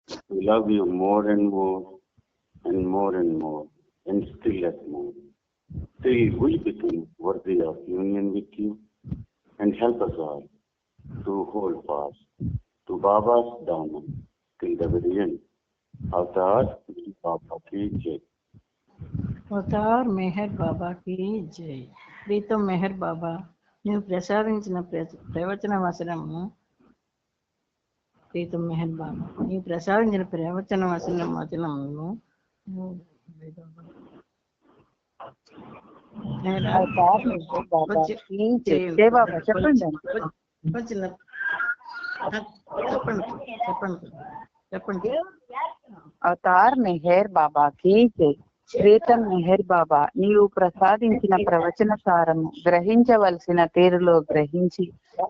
We love you more and more and more and more and still at more. Till we become worthy of union with you and help us all to hold fast to Baba's Daman till the very end. Avtar Baba ki Jai. Avatar Meher బాబాకి జై. ప్రీతం మెహర్ బాబా, నీవు ప్రసాదించిన ప్రవచన వచనము ప్రీతం మెహర్ బాబా, నీవు ప్రసాదించిన ప్రవచన వచనమును చెప్పండి. అవతార్ మెహర్ బాబా కి జై. ప్రీతం మెహర్ బాబా, నీవు ప్రసాదించిన ప్రవచన సారము గ్రహించవలసిన తీరులో గ్రహించి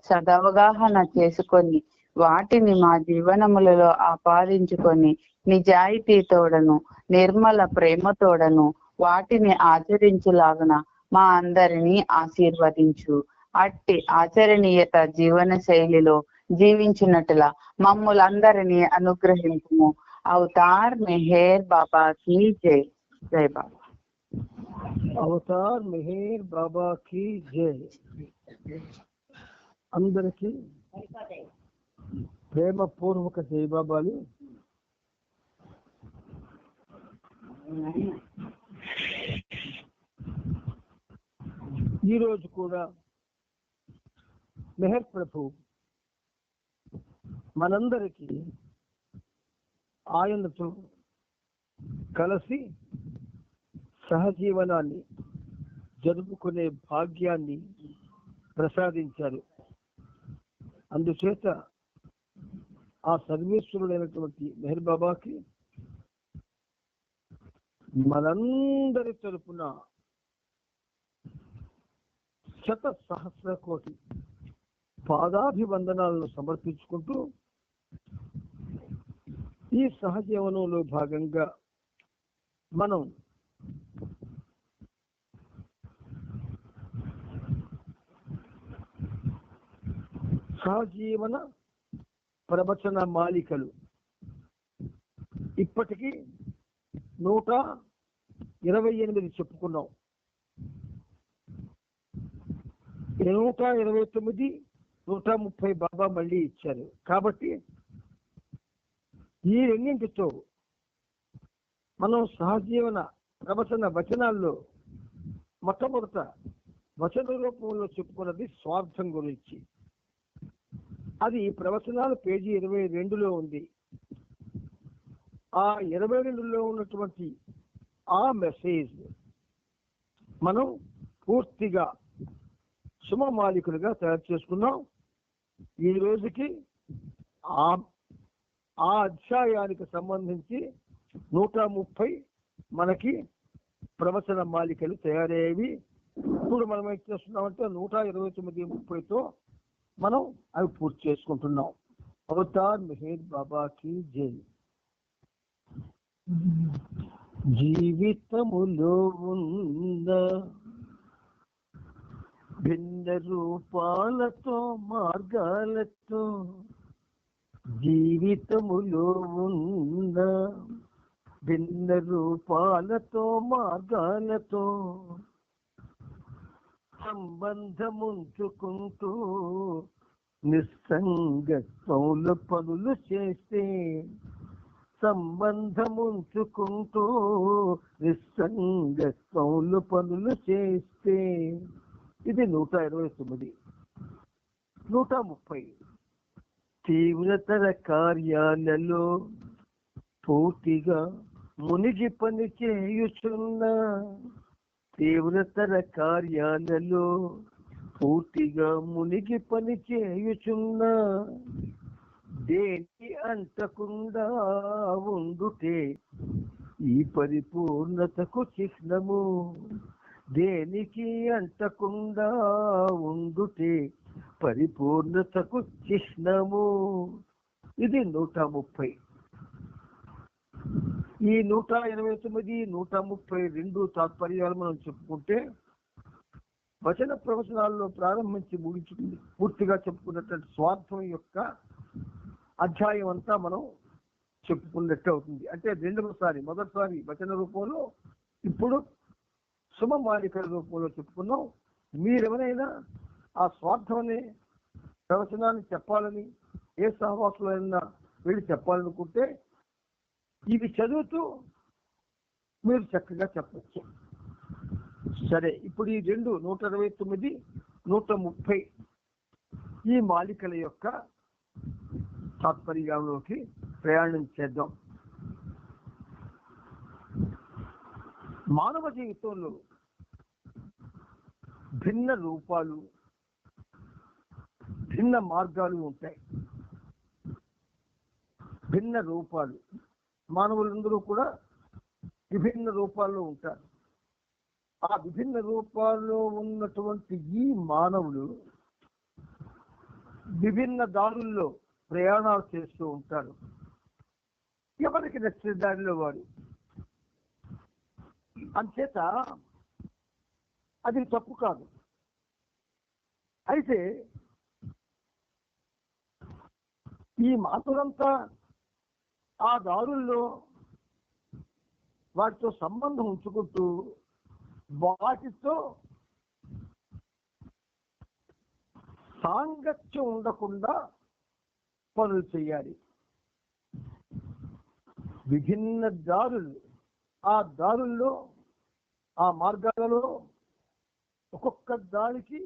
సదవగాహన చేసుకొని వాటిని మా జీవనములలో ఆపాదించుకొని నిజాయితీతోడను నిర్మల ప్రేమతోడను వాటిని ఆచరించులాగున మా అందరినీ ఆశీర్వదించు. అట్టి ఆచరణీయత జీవన శైలిలో జీవించినట్లా మమ్ములందరినీ అనుగ్రహించుము. అవతార్ మెహర్ బాబా కి జై. జై బాబా. అవతార్ మెహర్ బాబా కి జై. అందరికీ ప్రేమపూర్వక జై బాబాలు. ఈరోజు కూడా మెహర్ ప్రభు మనందరికీ ఆయనతో కలిసి సహజీవనాన్ని జరుపుకునే భాగ్యాన్ని ప్రసాదించారు. అందుచేత ఆ సర్వేశ్వరుడైనటువంటి మెహర్ బాబాకి మనందరి తరపున శత సహస్ర కోటి పాదాభివందనాలను సమర్పించుకుంటూ ఈ సహజీవనంలో భాగంగా మనం సహజీవన ప్రవచన మాలికలు ఇప్పటికీ 128 చెప్పుకున్నాం. 129, 130 బాబా మళ్ళీ ఇచ్చారు. కాబట్టి ఈ రెండింటితో మనం సహజీవన ప్రవచన వచనాల్లో మొట్టమొదట వచన రూపంలో చెప్పుకున్నది స్వార్థం గురించి. అది ప్రవచనాలు పేజీ 22లో ఉంది. ఆ 22లో ఉన్నటువంటి ఆ మెసేజ్ మనం పూర్తిగా సుమమాలికులుగా తయారు చేసుకున్నాం. ఈ రోజుకి ఆ అధ్యాయానికి సంబంధించి 130 మనకి ప్రవచన మాలికలు తయారయ్యేవి. ఇప్పుడు మనం ఏం చేస్తున్నామంటే 129-30తో మనం అవి పూర్తి చేసుకుంటున్నాం. అవతార్ మెహర్ బాబాకి జై. జీవితములో ఉన్న భిన్న రూపాలతో మార్గాలతో, జీవితములో ఉన్న భిన్న రూపాలతో మార్గాలతో సంబంధముంచుకుంటూ నిస్సంగత్వంలో పనులు చేస్తే, సంబంధముంచుకుంటూ నిస్సంగత్వంలో పనులు చేస్తే. ఇది 129. 130 తీవ్రతర కార్యాలలో పూర్తిగా మునిగి పని చేయుచున్నా, తీవ్రతర కార్యాలలో పూర్తిగా మునిగి పని చేయుచున్నా, దేనికి అంటకుండా ఉండుటే ఈ పరిపూర్ణతకు చిహ్నము. దేనికి అంటకుండా ఉండుటే పరిపూర్ణతకు చిహ్నము. ఇది 130. ఈ 129, 132 తాత్పర్యాలు మనం చెప్పుకుంటే వచన ప్రవచనాల్లో ప్రారంభించి ముగించుకుంది పూర్తిగా చెప్పుకున్నటువంటి స్వార్థం యొక్క అధ్యాయం అంతా మనం చెప్పుకున్నట్టు అవుతుంది. అంటే రెండవసారి, మొదటిసారి వచన రూపంలో, ఇప్పుడు శుభమాలికల రూపంలో చెప్పుకున్నాం. మీరెవరైనా ఆ స్వార్థం అనే ప్రవచనాన్ని చెప్పాలని, ఏ సహవాసులైనా వెళ్ళి చెప్పాలనుకుంటే ఇవి చదువుతూ మీరు చక్కగా చెప్పచ్చు. సరే, ఇప్పుడు ఈ 129, 130 ఈ మాలికల యొక్క తాత్పర్యంలోకి ప్రయాణం చేద్దాం. మానవ జీవితంలో భిన్న రూపాలు, భిన్న మార్గాలు ఉంటాయి. భిన్న రూపాలు, మానవులందరూ కూడా విభిన్న రూపాల్లో ఉంటారు. ఆ విభిన్న రూపాల్లో ఉన్నటువంటి ఈ మానవులు విభిన్న దారుల్లో ప్రయాణాలు చేస్తూ ఉంటారు. ఎవరికి నచ్చిన దారిలో వారు. అంచేత అది తప్పు కాదు. అయితే ఈ మానవులంతా ఆ దారుల్లో వాటితో సంబంధం ఉంచుకుంటూ వాటితో సాంగత్యం ఉండకుండా పనులు చేయాలి. విభిన్న దారులు, ఆ దారుల్లో, ఆ మార్గాలలో ఒక్కొక్క దానికి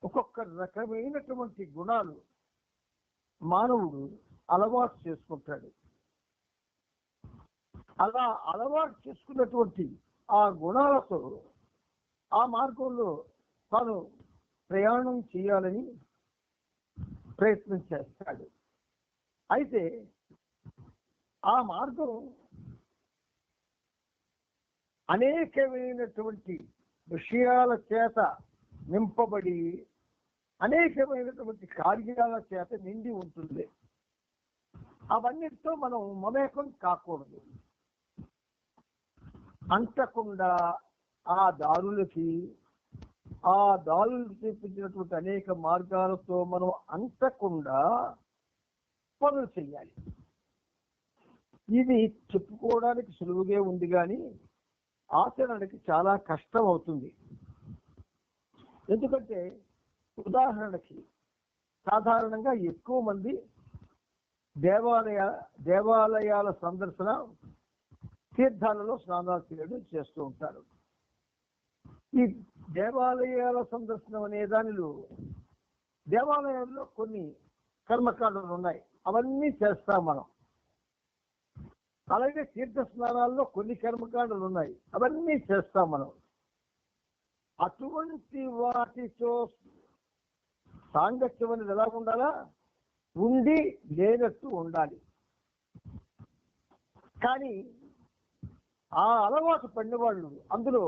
ఒక్కొక్క రకమైనటువంటి గుణాలు మానవుడు అలవాటు చేసుకుంటాడు. అలా అలవాటు చేసుకున్నటువంటి ఆ గుణాలతో ఆ మార్గంలో తాను ప్రయాణం చేయాలని ప్రయత్నం చేస్తాడు. అయితే ఆ మార్గం అనేకమైనటువంటి విషయాల చేత నింపబడి అనేకమైనటువంటి కార్యాల చేత నిండి ఉంటుంది. అవన్నిటితో మనం మమేకం కాకూడదు. అంతకుండా ఆ దారులకి, ఆ దారులు చూపించినటువంటి అనేక మార్గాలతో మనం అంతకుండా పనులు చేయాలి. ఇది చెప్పుకోవడానికి సులువుగా ఉంది, కానీ ఆచరణకి చాలా కష్టం అవుతుంది. ఎందుకంటే ఉదాహరణకి సాధారణంగా ఎక్కువ మంది దేవాలయాల సందర్శన, తీర్థాలలో స్నానాలు చేయడం చేస్తూ ఉంటారు. ఈ దేవాలయాల సందర్శనం అనే దానిలో దేవాలయాల్లో కొన్ని కర్మకాండలు ఉన్నాయి, అవన్నీ చేస్తాం మనం. అలాగే తీర్థ స్నానాల్లో కొన్ని కర్మకాండలు ఉన్నాయి, అవన్నీ చేస్తాం మనం. అటువంటి వాటితో సాంగత్యం అనేది ఎలా ఉండాలా? ఉండి లేనట్టు ఉండాలి. కానీ ఆ అలవాటు పడిన వాళ్ళు అందులో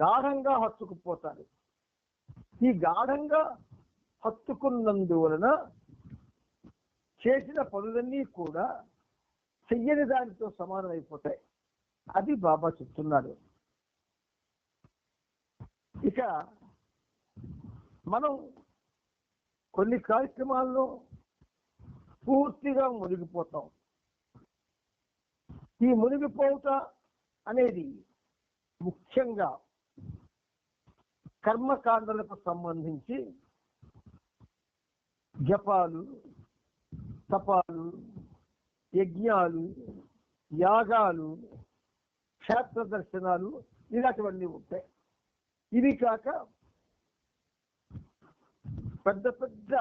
గాఢంగా హత్తుకుపోతారు. ఈ గాఢంగా హత్తుకున్నందువలన చేసిన పనులన్నీ కూడా చెయ్యని దానితో సమానమైపోతాయి. అది బాబా చెప్తున్నారు. ఇక మనం కొన్ని కార్యక్రమాల్లో పూర్తిగా మునిగిపోతాం. ఈ మునిగిపోవుట అనేది ముఖ్యంగా కర్మకాండలకు సంబంధించి జపాలు, తపాలు, యజ్ఞాలు, యాగాలు, క్షేత్ర దర్శనాలు, ఇలాంటివన్నీ ఉంటాయి. ఇవి కాక పెద్ద పెద్ద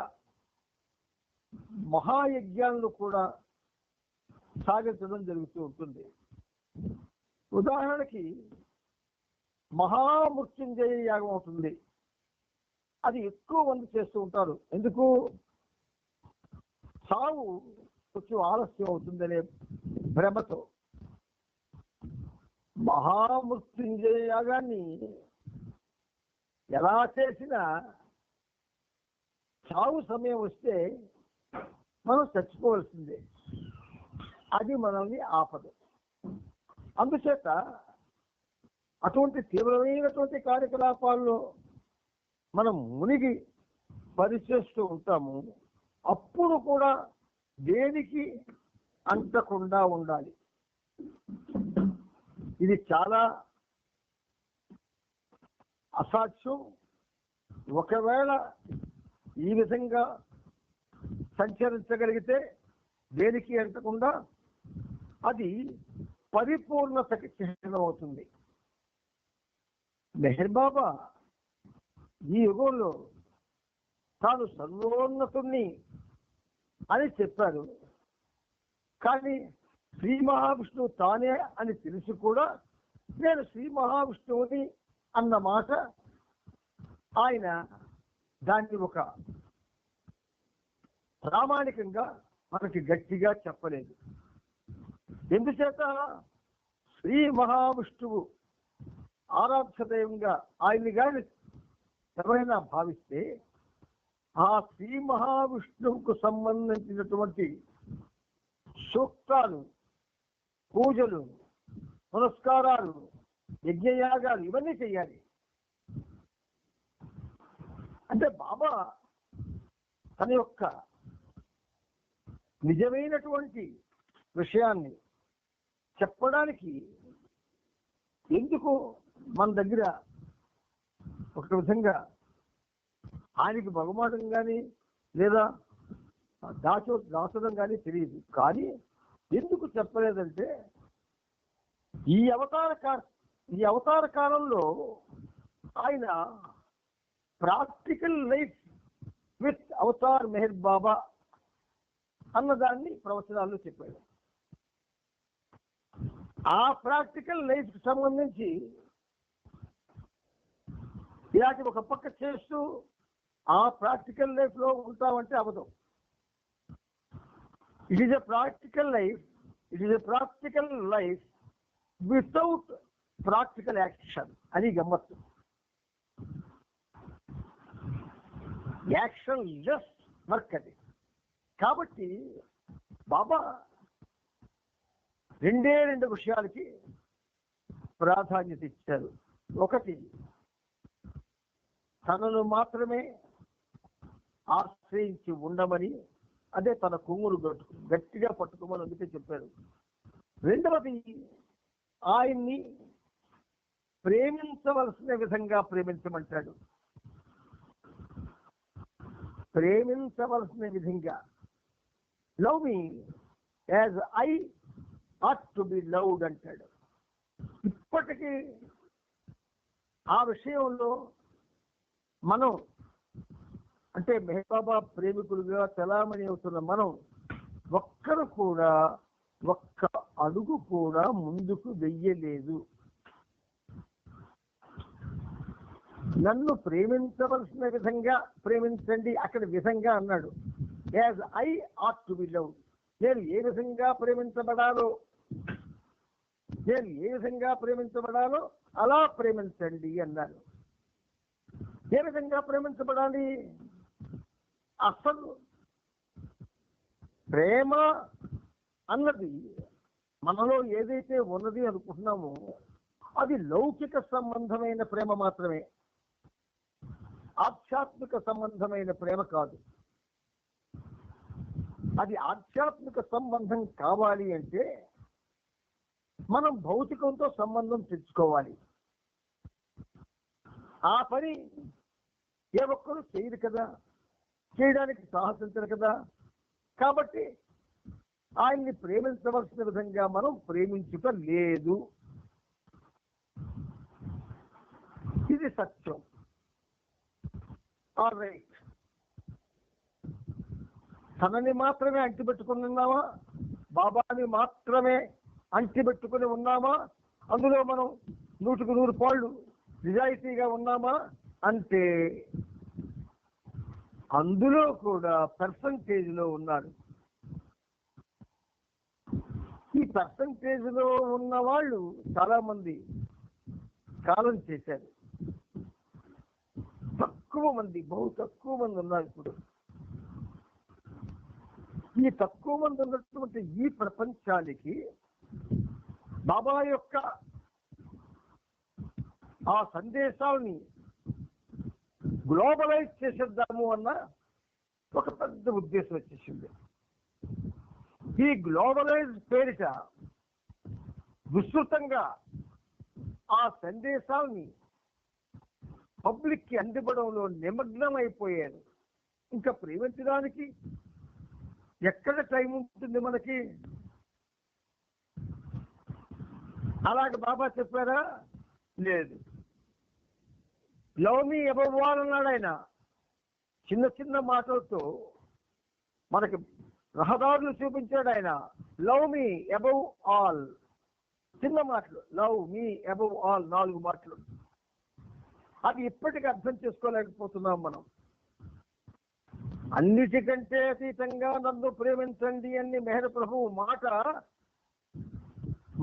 మహాయజ్ఞాలను కూడా సాగించడం జరుగుతూ ఉంటుంది. ఉదాహరణకి మహామృత్యుంజయ యాగం అవుతుంది. అది ఎక్కువ మంది చేస్తూ ఉంటారు. ఎందుకు? సావు కొంచెం ఆలస్యం అవుతుందనే భ్రమతో. మహామృత్యుంజయ యాగాన్ని ఎలా చేసినా చావు సమయం వస్తే మనం చచ్చిపోవలసిందే. అది మనల్ని ఆపదు. అందుచేత అటువంటి తీవ్రమైనటువంటి కార్యకలాపాల్లో మనం మునిగి పరిచేస్తూ ఉంటాము. అప్పుడు కూడా దేనికి అంటకుండా ఉండాలి. ఇది చాలా అసాధ్యం. ఒకవేళ ఈ విధంగా సంచరించగలిగితే దేనికి అంటకుండా అది పరిపూర్ణతకి చిహ్నం అవుతుంది. మెహర్ బాబా ఈ యుగంలో తాను సర్వోన్నతుణ్ణి అని చెప్పారు. కానీ శ్రీ మహావిష్ణువు తానే అని తెలిసి కూడా నేను శ్రీ మహావిష్ణువుని అన్న మాట ఆయన దాన్ని ఒక ప్రామాణికంగా మనకి గట్టిగా చెప్పలేదు. ఎందుచేత శ్రీ మహావిష్ణువు ఆరాధ్య దైవంగా ఆయన్ని కానీ ఎవరైనా భావిస్తే ఆ శ్రీ మహావిష్ణువుకు సంబంధించినటువంటి సూక్తాలు, పూజలు, పునస్కారాలు, యజ్ఞయాగాలు ఇవన్నీ చెయ్యాలి. అంటే బాబా తన యొక్క నిజమైనటువంటి విషయాన్ని చెప్పడానికి ఎందుకు మన దగ్గర ఒక విధంగా ఆయనకి బహుమానం కానీ లేదా దాచడం కానీ తెలియదు. కానీ ఎందుకు చెప్పలేదంటే ఈ అవతార కాలంలో ఆయన practical life with Avatar Meher Baba అన్నదాన్ని ప్రవచనాల్లో చెప్పాడు. ఆ ప్రాక్టికల్ లైఫ్ కి సంబంధించి ఇలాంటి ఒక పక్క చేస్తూ ఆ ప్రాక్టికల్ లైఫ్ లో ఉంటామంటే అవ్వదు. It is a practical life without practical action అని గమ్మత్తు. యాక్షన్ లెస్ వర్క్ అది. కాబట్టి బాబా రెండు విషయాలకి ప్రాధాన్యత ఇచ్చారు. ఒకటి, తనను మాత్రమే ఆశ్రయించి ఉండమని, అదే తన కొమ్మును గట్టిగా పట్టుకోమని అందుకే చెప్పారు. రెండవది, ఆయన్ని ప్రేమించవలసిన విధంగా ప్రేమించమంటాడు. ప్రేమించవలసిన విధంగా, love me as I ought to be loved అంటాడు. ఇప్పటికీ ఆ విషయంలో మనం అంటే మెహర్ బాబా ప్రేమికులుగా చలామణి అవుతున్న మనం ఒక్క అడుగు కూడా ముందుకు వెయ్యలేదు. నన్ను ప్రేమించవలసిన విధంగా ప్రేమించండి, అక్కడ విధంగా అన్నాడు. As I ought to be loved, నేను ఏ విధంగా ప్రేమించబడాలో అలా ప్రేమించండి అన్నారు. ఏ విధంగా ప్రేమించబడాలి? అసలు ప్రేమ అన్నది మనలో ఏదైతే ఉన్నది అనుకుంటున్నామో అది లౌకిక సంబంధమైన ప్రేమ మాత్రమే, ఆధ్యాత్మిక సంబంధమైన ప్రేమ కాదు. అది ఆధ్యాత్మిక సంబంధం కావాలి అంటే మనం భౌతికంతో సంబంధం తెచ్చుకోవాలి. ఆ పని ఏ ఒక్కరు చేయరు కదా, చేయడానికి సాహసించరు కదా. కాబట్టి ఆయన్ని ప్రేమించవలసిన విధంగా మనం ప్రేమించుట లేదు. ఇది సత్యం. All right. తనని మాత్రమే అంటిపెట్టుకుని ఉన్నామా, బాబాని మాత్రమే అంటిపెట్టుకుని ఉన్నామా, అందులో మనం 100% నిజాయితీగా ఉన్నామా అంటే అందులో కూడా పర్సంటేజ్ లో ఉన్నారు. ఈ పర్సంటేజ్ లో ఉన్న వాళ్ళు చాలా మంది కాలం చేశారు. బహు తక్కువ మంది ఉన్నారు. ఇప్పుడు ఈ తక్కువ మంది ఉన్నటువంటి ఈ ప్రపంచానికి బాబా యొక్క ఆ సందేశాలని గ్లోబలైజ్ చేసేద్దాము అన్న ఒక పెద్ద ఉద్దేశం వచ్చేసింది. ఈ గ్లోబలైజ్ పేరిట విస్తృతంగా ఆ సందేశాన్ని పబ్లిక్ కి అందివ్వడంలో నిమగ్నమైపోయారు. ఇంకా ప్రేమించడానికి ఎక్కడ టైం ఉంటుంది మనకి? అలాగే బాబా చెప్పారా? లేదు. లవ్ మీ అబవ్ ఆల్ అన్నాడు ఆయన. చిన్న చిన్న మాటలతో మనకి రహదారులు చూపించాడు ఆయన. లవ్ మీ అబవ్ ఆల్, చిన్న మాటలు. లవ్ మీ అబవ్ ఆల్ 4 మాటలు. అది ఇప్పటికీ అర్థం చేసుకోలేకపోతున్నాం మనం. అన్నిటికంటే అతీతంగా నన్ను ప్రేమించండి అని మెహర్ ప్రభువు మాట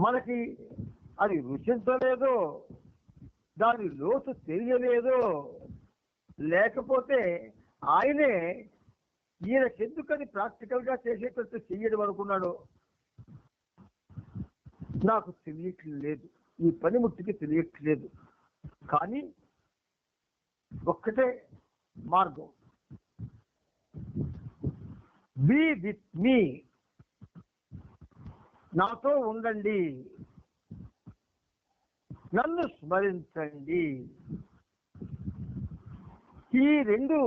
మనకి అది రుచించలేదో, దాని లోతు తెలియలేదో, లేకపోతే ఆయనే ఈయనకెందుకని ప్రాక్టికల్ గా చేసేటట్టు చెయ్యడం అనుకున్నాడు, నాకు తెలియట్లేదు. ఈ పనిముట్టికి తెలియట్లేదు. కానీ ఒక్కటే మార్గం, బీ విత్ మీ, నాతో ఉండండి, నన్ను స్మరించండి. ఈ 2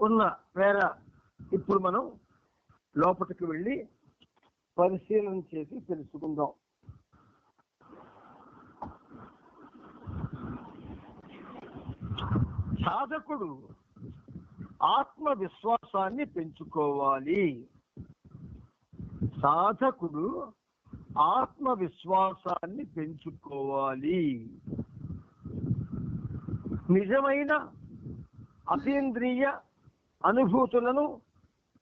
ఉన్న వేర ఇప్పుడు మనం లోపలికి వెళ్ళి పరిశీలన చేసి తెలుసుకుందాం. సాధకుడు ఆత్మవిశ్వాసాన్ని పెంచుకోవాలి. సాధకుడు ఆత్మవిశ్వాసాన్ని పెంచుకోవాలి. నిజమైన అతీంద్రియ అనుభూతులను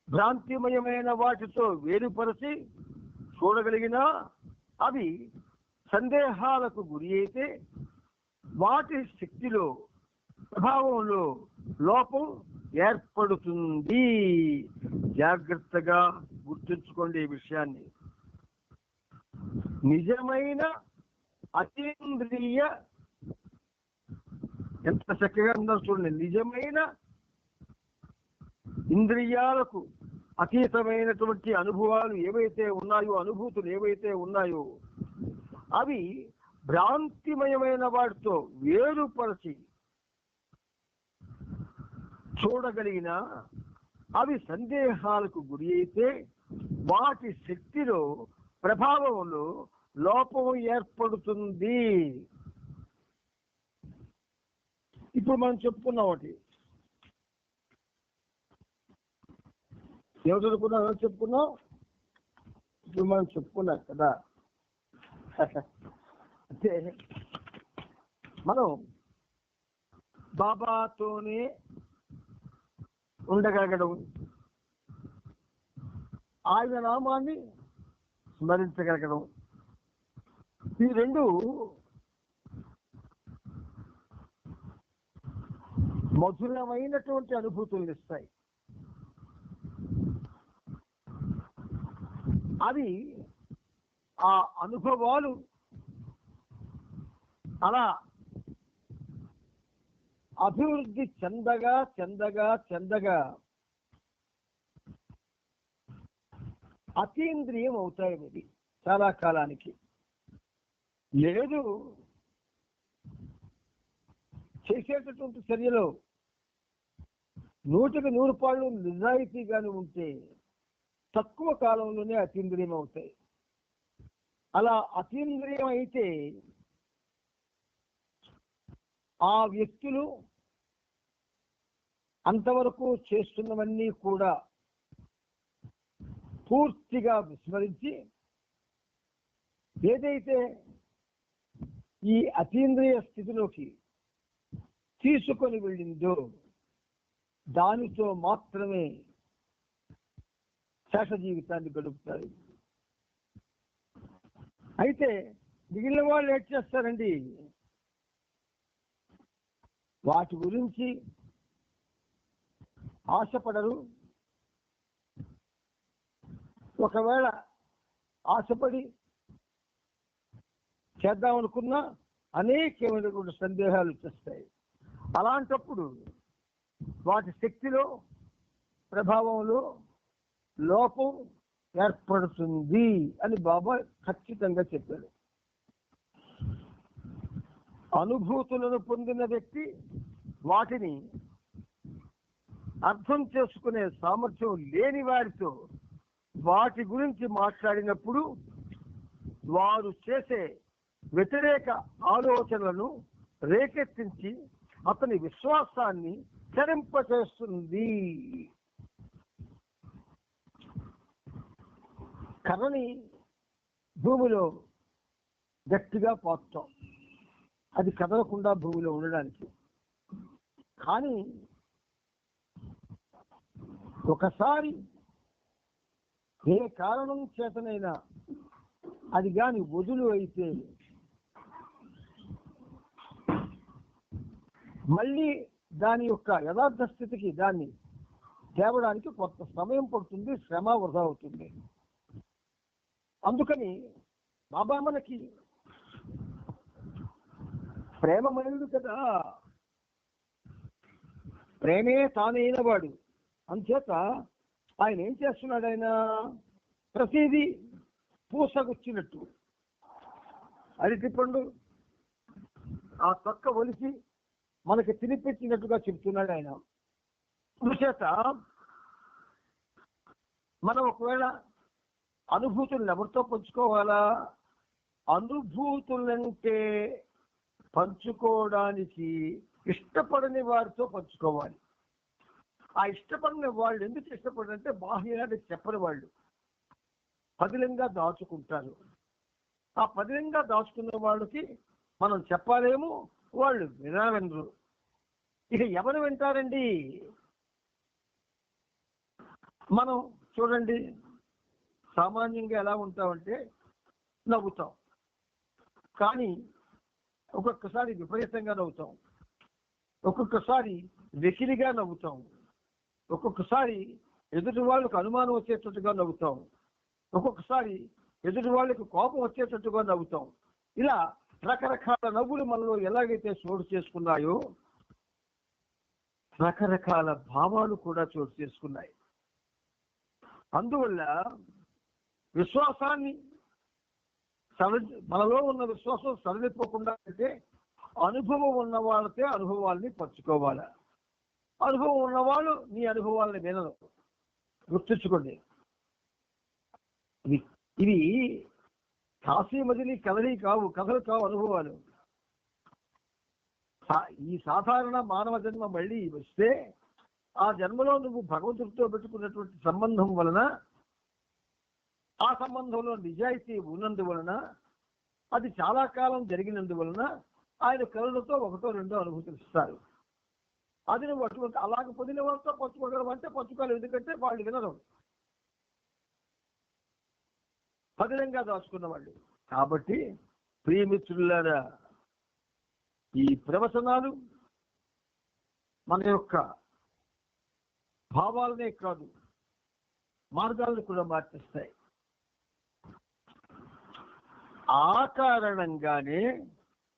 భ్రాంతిమయమైన వాటితో వేరుపరిచి చూడగలిగినా అవి సందేహాలకు గురి అయితే వాటి శక్తిలో, ప్రభావంలో లోపం ఏర్పడుతుంది. జాగ్రత్తగా గుర్తుంచుకోండి ఈ విషయాన్ని. నిజమైన అతీంద్రియ, ఎంత చక్కగా ఉందో చూడండి. నిజమైన ఇంద్రియాలకు అతీతమైనటువంటి అనుభవాలు ఏవైతే ఉన్నాయో, అనుభూతులు ఏవైతే ఉన్నాయో అవి భ్రాంతిమయమైన వాటితో వేరుపరిచి చూడగలిగిన అవి సందేహాలకు గురి అయితే వాటి శక్తిలో, ప్రభావంలో లోపం ఏర్పడుతుంది. ఇప్పుడు మనం చెప్పుకున్నాం ఒకటి, ఎవరు చెప్పుకున్నాం? ఇప్పుడు మనం చెప్పుకున్నాం కదా. అంటే మనం బాబాతోనే ఉండగలగడం, ఆయన నామాన్ని స్మరించగలగడం, ఈ 2 మధురమైనటువంటి అనుభూతులను ఇస్తాయి. అది ఆ అనుభవాలు అలా అభివృద్ధి చెందగా చెందగా చెందగా అతీంద్రియం అవుతాయి. అది చాలా కాలానికి. లేదు చేసేటటువంటి చర్యలో 100కి 100 పాళ్ళు నిజాయితీగానే ఉంటే తక్కువ కాలంలోనే అతీంద్రియం అవుతాయి. అలా అతీంద్రియం అయితే ఆ వ్యక్తులు అంతవరకు చేస్తున్నవన్నీ కూడా పూర్తిగా విస్మరించి ఏదైతే ఈ అతీంద్రియ స్థితిలోకి తీసుకొని వెళ్ళిందో దానితో మాత్రమే శేష జీవితాన్ని గడుపుతారు. అయితే మిగిలిన వాళ్ళు ఏం చేస్తారండి? వాటి గురించి ఆశపడరు. ఒకవేళ ఆశపడి చేద్దామనుకున్నా అనేకమైనటువంటి సందేహాలు వచ్చేస్తాయి. అలాంటప్పుడు వాటి శక్తిలో ప్రభావంలో లోపం ఏర్పడుతుంది అని బాబా ఖచ్చితంగా చెప్పాడు. అనుభూతులను పొందిన వ్యక్తి వాటిని అర్థం చేసుకునే సామర్థ్యం లేని వారితో వాటి గురించి మాట్లాడినప్పుడు వారు చేసే వ్యతిరేక ఆలోచనలను రేకెత్తించి అతని విశ్వాసాన్ని చరింపచేస్తుంది. కర్రని భూమిలో గట్టిగా పాతుతాం, అది కదలకుండా భూమిలో ఉండడానికి. కానీ ఒకసారి ఏ కారణం చేతనైనా అది కాని వదులు అయితే మళ్ళీ దాని యొక్క యథార్థ స్థితికి దాన్ని తేవడానికి కొంత సమయం పడుతుంది, శ్రమ వృధా అవుతుంది. అందుకని బాబా మనకి ప్రేమమయుడు కదా, ప్రేమే తానైన వాడు. అంచేత ఆయన ఏం చేస్తున్నాడు? ఆయన ప్రతిదీ పూసగుచ్చినట్టు అరటిపండు ఆ తొక్క ఒలిసి మనకి తినిపించినట్టుగా చెప్తున్నాడు ఆయన. అందుచేత మనం ఒకవేళ అనుభూతులను ఎవరితో పంచుకోవాలా? అనుభూతులంటే పంచుకోవడానికి ఇష్టపడని వారితో పంచుకోవాలి. ఆ ఇష్టపడిన వాళ్ళు ఎందుకు ఇష్టపడంటే బాహ్యాన్ని చెప్పని వాళ్ళు పదిలంగా దాచుకుంటారు. ఆ పదిలంగా దాచుకున్న వాళ్ళకి మనం చెప్పాలేమో, వాళ్ళు వినరు. ఇక ఎవరు వింటారండి? మనం చూడండి, సామాన్యంగా ఎలా ఉంటామంటే నవ్వుతాం, కానీ ఒక్కొక్కసారి విపరీతంగా నవ్వుతాం, ఒక్కొక్కసారి వెకిలిగా నవ్వుతాం, ఒక్కొక్కసారి ఎదుటి వాళ్ళకు అనుమానం వచ్చేటట్టుగా నవ్వుతాం, ఒక్కొక్కసారి ఎదుటి వాళ్ళకు కోపం వచ్చేటట్టుగా నవ్వుతాం. ఇలా రకరకాల నవ్వులు మనలో ఎలాగైతే చోటు చేసుకున్నాయో రకరకాల భావాలు కూడా చోటు చేసుకున్నాయి. అందువల్ల విశ్వాసాన్ని మనలో ఉన్న విశ్వాసం సడలిపోకుండా అంటే అనుభవం ఉన్న వాళ్ళతో అనుభవాల్ని పంచుకోవాలి. అనుభవం ఉన్నవాళ్ళు నీ అనుభవాలని వినరు. గుర్తుంచుకోండి, ఇవి కాశీ మజిలీ కథలు కావు అనుభవాలు. ఈ సాధారణ మానవ జన్మ మళ్ళీ వస్తే ఆ జన్మలో నువ్వు భగవంతుడితో పెట్టుకున్నటువంటి సంబంధం వలన, ఆ సంబంధంలో నిజాయితీ ఉన్నందువలన, అది చాలా కాలం జరిగినందువలన ఆయన కరుణతో ఒకటో రెండో అనుభూతులు ఇస్తారు. అది నువ్వు అటువంటి అలాగ పొందిన వాళ్ళతో పంచుకోగలవు అంటే పంచుకోవాలి. ఎందుకంటే వాళ్ళు వినరు, పదిలంగా దాచుకున్న వాళ్ళు. కాబట్టి ప్రియమిత్రులారా, ఈ ప్రవచనాలు మన యొక్క భావాలనే కాదు మార్గాలను కూడా మార్చేస్తాయి. ఆ కారణంగానే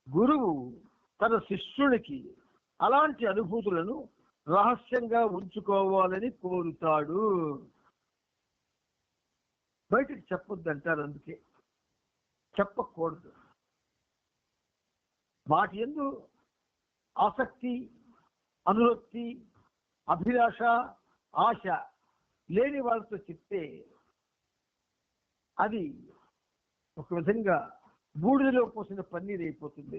గురువు తన శిష్యుడికి అలాంటి అనుభూతులను రహస్యంగా ఉంచుకోవాలని కోరుతాడు. బయటికి చెప్పొద్దు అంటారు, అందుకే చెప్పకూడదు. వాటి యందు ఆసక్తి, అనురక్తి, అభిలాష, ఆశ లేని వాళ్ళతో చెప్తే అది ఒక విధంగా బూడిదలో పోసిన పన్నీరు అయిపోతుంది,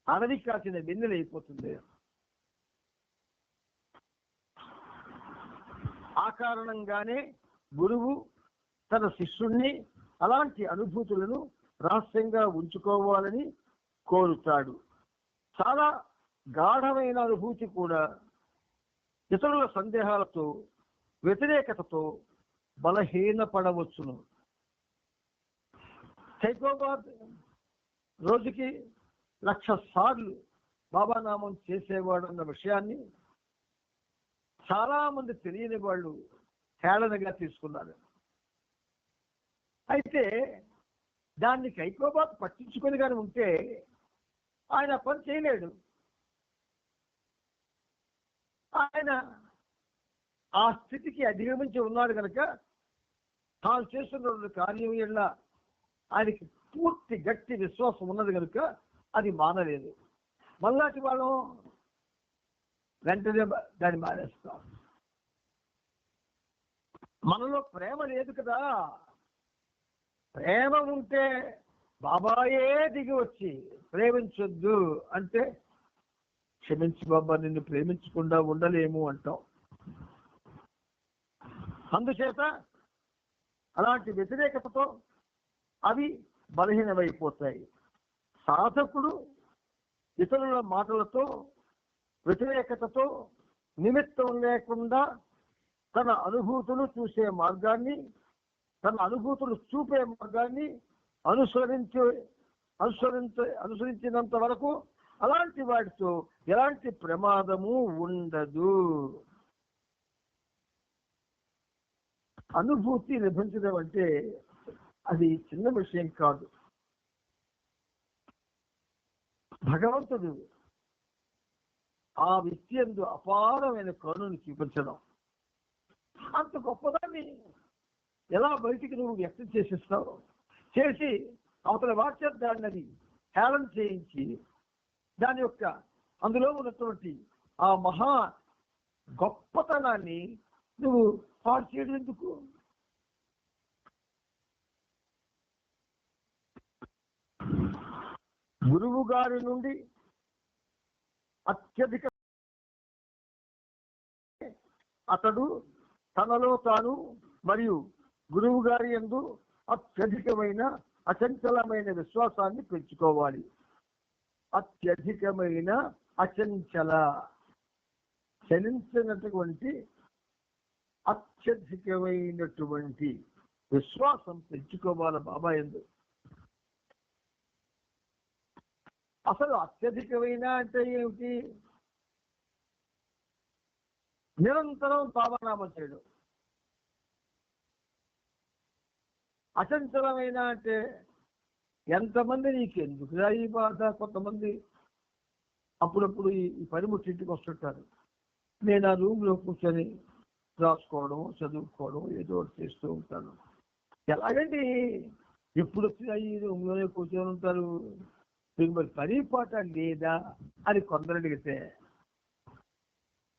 అడవి కాసిన వెన్నెలు అయిపోతుంది. ఆ కారణంగానే గురువు తన శిష్యుణ్ణి అలాంటి అనుభూతులను రహస్యంగా ఉంచుకోవాలని కోరుతాడు. చాలా గాఢమైన అనుభూతి కూడా ఇతరుల సందేహాలతో, వ్యతిరేకతతో బలహీనపడవచ్చును. సైకోబాద్ రోజుకి 1,00,000 సార్లు బాబానామం చేసేవాడు అన్న విషయాన్ని చాలా మంది తెలియని వాళ్ళు హేళనగా తీసుకున్నారు. అయితే దాన్ని కైకోబాత్ పట్టించుకొని కానీ ఉంటే ఆయన పని చేయలేడు. ఆయన ఆ స్థితికి అధిగమించి ఉన్నాడు కనుక తాను చేస్తున్న కార్యం వల్ల ఆయనకి పూర్తి గట్టి విశ్వాసం ఉన్నది కనుక అది మానలేదు. మళ్ళాటి వాళ్ళం వెంటనే దాన్ని మానేస్తాం. మనలో ప్రేమ లేదు కదా. ప్రేమ ఉంటే బాబాయే దిగి వచ్చి ప్రేమించొద్దు అంటే క్షమించి బాబా నిన్ను ప్రేమించకుండా ఉండలేము అంటాం. అందుచేత అలాంటి వ్యతిరేకతతో అవి బలహీనమైపోతాయి. సాధకుడు ఇతరుల మాటలతో వ్యతిరేకతతో నిమిత్తం లేకుండా తన అనుభూతులు చూసే మార్గాన్ని, తన అనుభూతులు చూపే మార్గాన్ని అనుసరించినంత వరకు అలాంటి వాటితో ఎలాంటి ప్రమాదము ఉండదు. అనుభూతి లభించడం అంటే అది చిన్న విషయం కాదు. భగవంతుడు ఆ వ్యక్తి యందు అపారమైన కరుణను చూపించడం, అంత గొప్పదాన్ని ఎలా బయటికి నువ్వు వ్యక్తం చేసిస్తావు, చేసి అవతల వాట్సాప్ దాన్ని హేళన చేయించి దాని యొక్క అందులో ఉన్నటువంటి ఆ మహా గొప్పతనాన్ని నువ్వు పాడు చేయడం ఎందుకు? గురువు గారి నుండి అత్యధిక అతడు తనలో తాను మరియు గురువు గారి యందు అత్యధికమైన అచంచలమైన విశ్వాసాన్ని పెంచుకోవాలి. అత్యధికమైన అచంచల చలించినటువంటి అత్యధికమైనటువంటి విశ్వాసం పెంచుకోవాలి బాబా యందు. అసలు అత్యధికమైన అంటే ఏమిటి? నిరంతరం బాబానామం చేయడం. అచంచలమైన అంటే ఎంతమంది నీకు ఎందుకురా ఈ బాధ? కొంతమంది అప్పుడప్పుడు ఈ పనిముట్టింటికి వస్తుంటారు. నేను ఆ రూమ్లో కూర్చొని రాసుకోవడం, చదువుకోవడం ఏదో ఒకటి చేస్తూ ఉంటాను. ఎలాగండి ఎప్పుడు వచ్చినా ఈ రూమ్లోనే కూర్చొని ఉంటారు, మీకు మరి పని పాట లేదా అని కొందరు అడిగితే,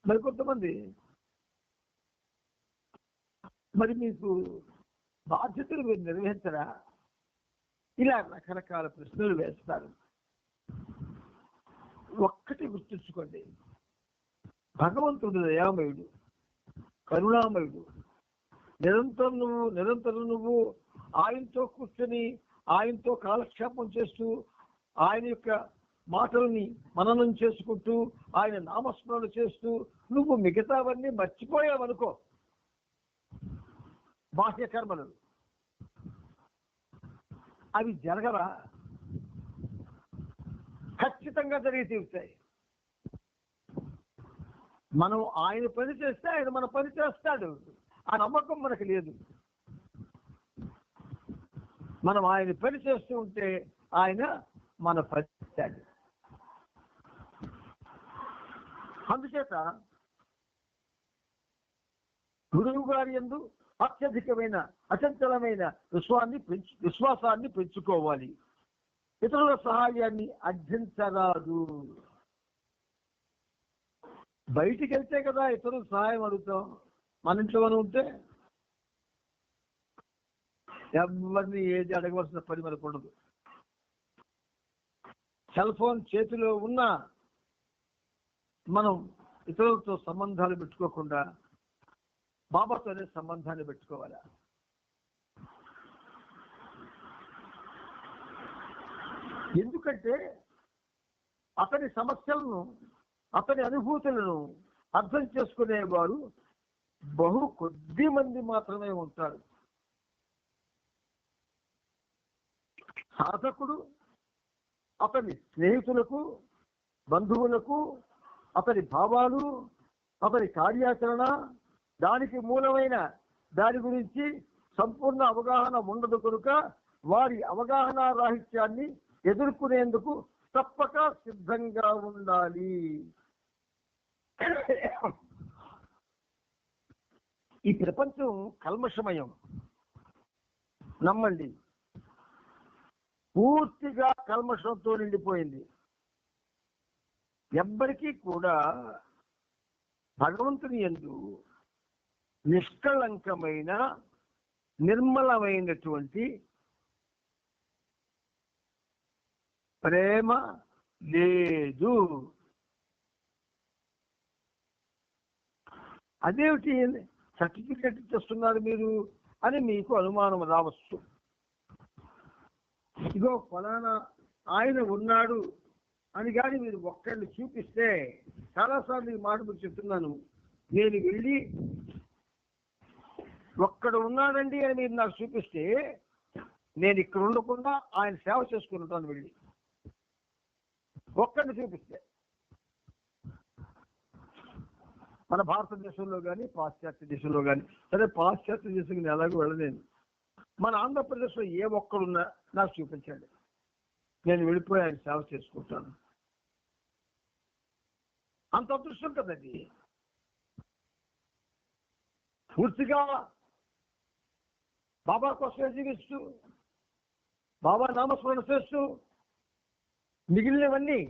మరి కొంతమంది మరి మీకు బాధ్యతలు మీరు నిర్వహించరా? ఇలా రకరకాల ప్రశ్నలు వేస్తారు. ఒక్కటి గుర్తుంచుకోండి, భగవంతుడు దయామయుడు, కరుణామయుడు. నిరంతరం నువ్వు ఆయనతో కూర్చొని ఆయనతో కాలక్షేపం చేస్తూ ఆయన యొక్క మాటల్ని మననం చేసుకుంటూ ఆయన నామస్మరణ చేస్తూ నువ్వు మిగతావన్నీ మర్చిపోయావనుకో, బాహ్య కర్మలు అవి జరగరా? ఖచ్చితంగా జరిగి తీరుతాయి. మనం ఆయన పని చేస్తే ఆయన మన పని చేస్తాడు. ఆ నమ్మకం మనకు లేదు. మనం ఆయన పని చేస్తూ ఉంటే ఆయన మన పని చేస్తాడు. అందుచేత గురువు గారి యందు అత్యధికమైన అచంచలమైన విశ్వాసాన్ని పెంచుకోవాలి. ఇతరుల సహాయాన్ని అర్థించరాదు. బయటికి వెళ్తే కదా ఇతరుల సహాయం అడుగుతాం. మన ఇంట్లోనే ఉంటే ఎవరిని ఏది అడగవలసిన పని మనకు ఉండదు. సెల్ ఫోన్ చేతిలో ఉన్నా మనం ఇతరులతో సంబంధాలు పెట్టుకోకుండా బాబాతోనే సంబంధాన్ని పెట్టుకోవాలా? ఎందుకంటే అతని సమస్యలను, అతని అనుభూతులను అర్థం చేసుకునేవారు బహు కొద్ది మంది మాత్రమే ఉంటారు. సాధకుడు అతని స్నేహితులకు, బంధువులకు అతని భావాలు, అతని కార్యాచరణ, దానికి మూలమైన దాని గురించి సంపూర్ణ అవగాహన ఉండదు కనుక వారి అవగాహన రాహిత్యాన్ని ఎదుర్కొనేందుకు తప్పక సిద్ధంగా ఉండాలి. ఈ ప్రపంచం కల్మషమయం, నమ్మండి, పూర్తిగా కల్మషంతో నిండిపోయింది. ఎవ్వరికీ కూడా భగవంతుని యందు నిష్కళంకమైన నిర్మలమైనటువంటి ప్రేమ లేదు. అదేమిటి సర్టిఫికెట్ ఇచ్చేస్తున్నారు మీరు అని మీకు అనుమానం రావచ్చు. ఇగో ఫలానా ఆయన ఉన్నాడు అని కానీ మీరు ఒక్కడిని చూపిస్తే, చాలాసార్లు ఈ మాట మీరు చెప్తున్నాను, నేను వెళ్ళి ఒక్కడు ఉన్నాడండి అని మీరు నాకు చూపిస్తే నేను ఇక్కడ ఉండకుండా ఆయన సేవ చేసుకుంటాను. వెళ్ళి ఒక్కడిని చూపిస్తే, మన భారతదేశంలో కానీ పాశ్చాత్య దేశంలో కానీ, సరే పాశ్చాత్య దేశం నేను ఎలాగో వెళ్ళలేను, మన ఆంధ్రప్రదేశ్లో ఏ ఒక్కడున్నా నాకు చూపించండి, నేను వెళ్ళిపోయి ఆయన సేవ చేసుకుంటాను. అంత అదృష్టం కదండి. పూర్తిగా బాబా కోసమే జీవిస్తూ, బాబా నామస్మరణ చేస్తూ మిగిలినవన్నీ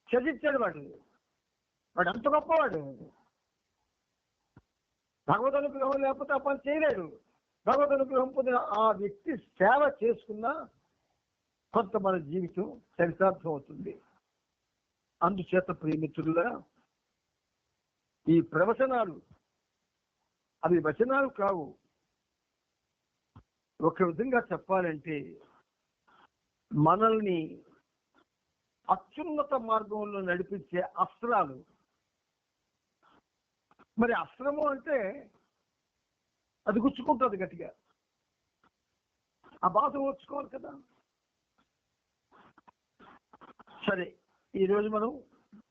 చదివించాడు. వాడు అంత గొప్పవాడు. భగవద్ అనుగ్రహం లేకపోతే ఆ పని చేయలేడు. భగవద్ అనుగ్రహం పొందిన ఆ వ్యక్తి సేవ చేసుకున్నా కొంత మన జీవితం చరితార్థం అవుతుంది. అందుచేత ప్రియమిత్రులుగా ఈ ప్రవచనాలు అవి వచనాలు కావు. ఒక విధంగా చెప్పాలంటే మనల్ని అత్యున్నత మార్గంలో నడిపించే అస్త్రాలు. మరి అస్త్రము అంటే అది గుచ్చుకుంటుంది గట్టిగా, ఆ బాధ ఓర్చుకోవాలి కదా. సరే, ఈరోజు మనం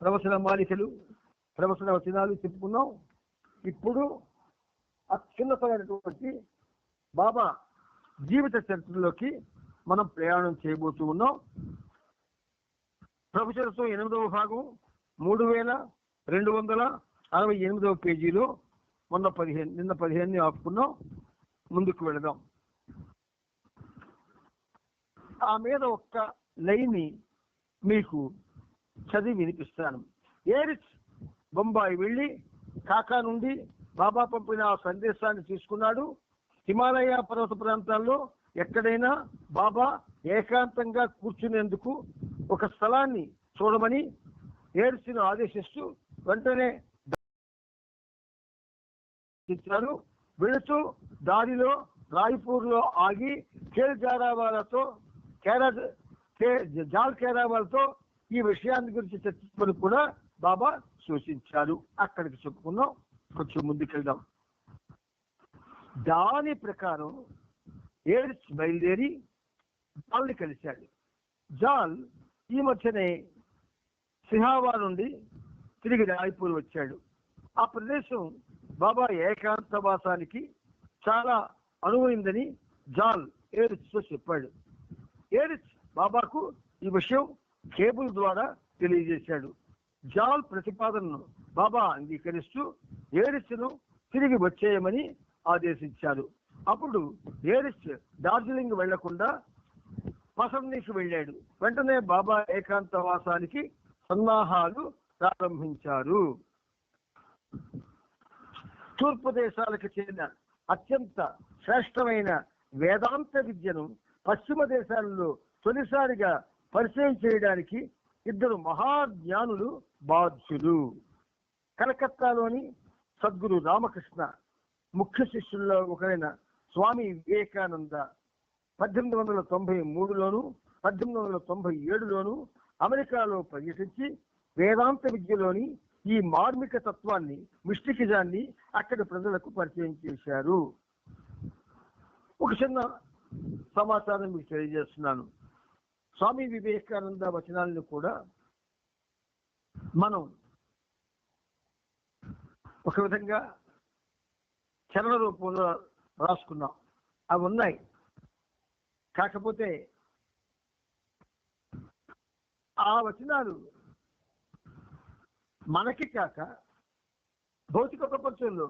ప్రవచన మాలికలు, ప్రవచన వచనాలు చెప్పుకున్నాం. ఇప్పుడు అత్యున్నతమైనటువంటి బాబా జీవిత చరిత్రలోకి మనం ప్రయాణం చేయబోతూ ఉన్నాం. ప్రవచనతో 8వ భాగం 3268వ పేజీలో నిన్న 15ని ఆపుకున్నాం. ముందుకు వెళదాం. ఆ మీద ఒక్క లైన్ని మీకు చదివి వినిపిస్తాను. ఏరిచ్ బొంబాయి వెళ్ళి కాకా నుండి బాబా పంపిన ఆ సందేశాన్ని తీసుకున్నాడు. హిమాలయ పర్వత ప్రాంతాల్లో ఎక్కడైనా బాబా ఏకాంతంగా కూర్చునేందుకు ఒక స్థలాన్ని చూడమని ఏరిచ్ను ఆదేశిస్తూ వెంటనే ఇచ్చారు. వెళుతూ దారిలో రాయ్పూర్లో ఆగి జాల్ కేరావాలతో ఈ విషయాన్ని గురించి చర్చించమని కూడా బాబా సూచించారు. అక్కడికి చెప్పుకున్నాం. కొంచెం ముందుకెళ్దాం. దాని ప్రకారం ఏరిచ్ బయలుదేరి జాల్ని కలిశాడు. జాల్ ఈ మధ్యనే సిహావా నుండి తిరిగి రాయ్పూర్ వచ్చాడు. ఆ ప్రదేశం బాబా ఏకాంతవాసానికి చాలా అనువైందని జాల్ ఏరిచ్తో చెప్పాడు. ఏరిచ్ బాబాకు ఈ విషయం కేబుల్ ద్వారా తెలియజేశాడు. జాల్ ప్రతిపాదనను బాబా అంగీకరిస్తూ ఏరిచ్ను తిరిగి వచ్చేయమని ఆదేశించారు. అప్పుడు ఏరిచ్ డార్జిలింగ్ వెళ్లకుండా పసర్నీకి వెళ్ళాడు. వెంటనే బాబా ఏకాంతవాసానికి సన్నాహాలు ప్రారంభించారు. తూర్పు దేశాలకు చెందిన అత్యంత శ్రేష్టమైన వేదాంత విద్యను పశ్చిమ దేశాలలో తొలిసారిగా పరిచయం చేయడానికి 2 మహాజ్ఞానులు బాధ్యులు. కలకత్తాలోని సద్గురు రామకృష్ణ ముఖ్య శిష్యుల్లో ఒకరైన స్వామి వివేకానంద 1893లోను 1897లోను అమెరికాలో పర్యటించి వేదాంత విద్యలోని ఈ మార్మిక తత్వాన్ని, మిస్టికిజాన్ని అక్కడి ప్రజలకు పరిచయం చేశారు. ఒక చిన్న సమాచారం మీకు తెలియజేస్తున్నాను. స్వామి వివేకానంద వచనాలను కూడా మనం ఒక విధంగా చరణ రూపంలో రాసుకున్నాం. అవి ఉన్నాయి. కాకపోతే ఆ వచనాలు మనకి కాక భౌతిక ప్రపంచంలో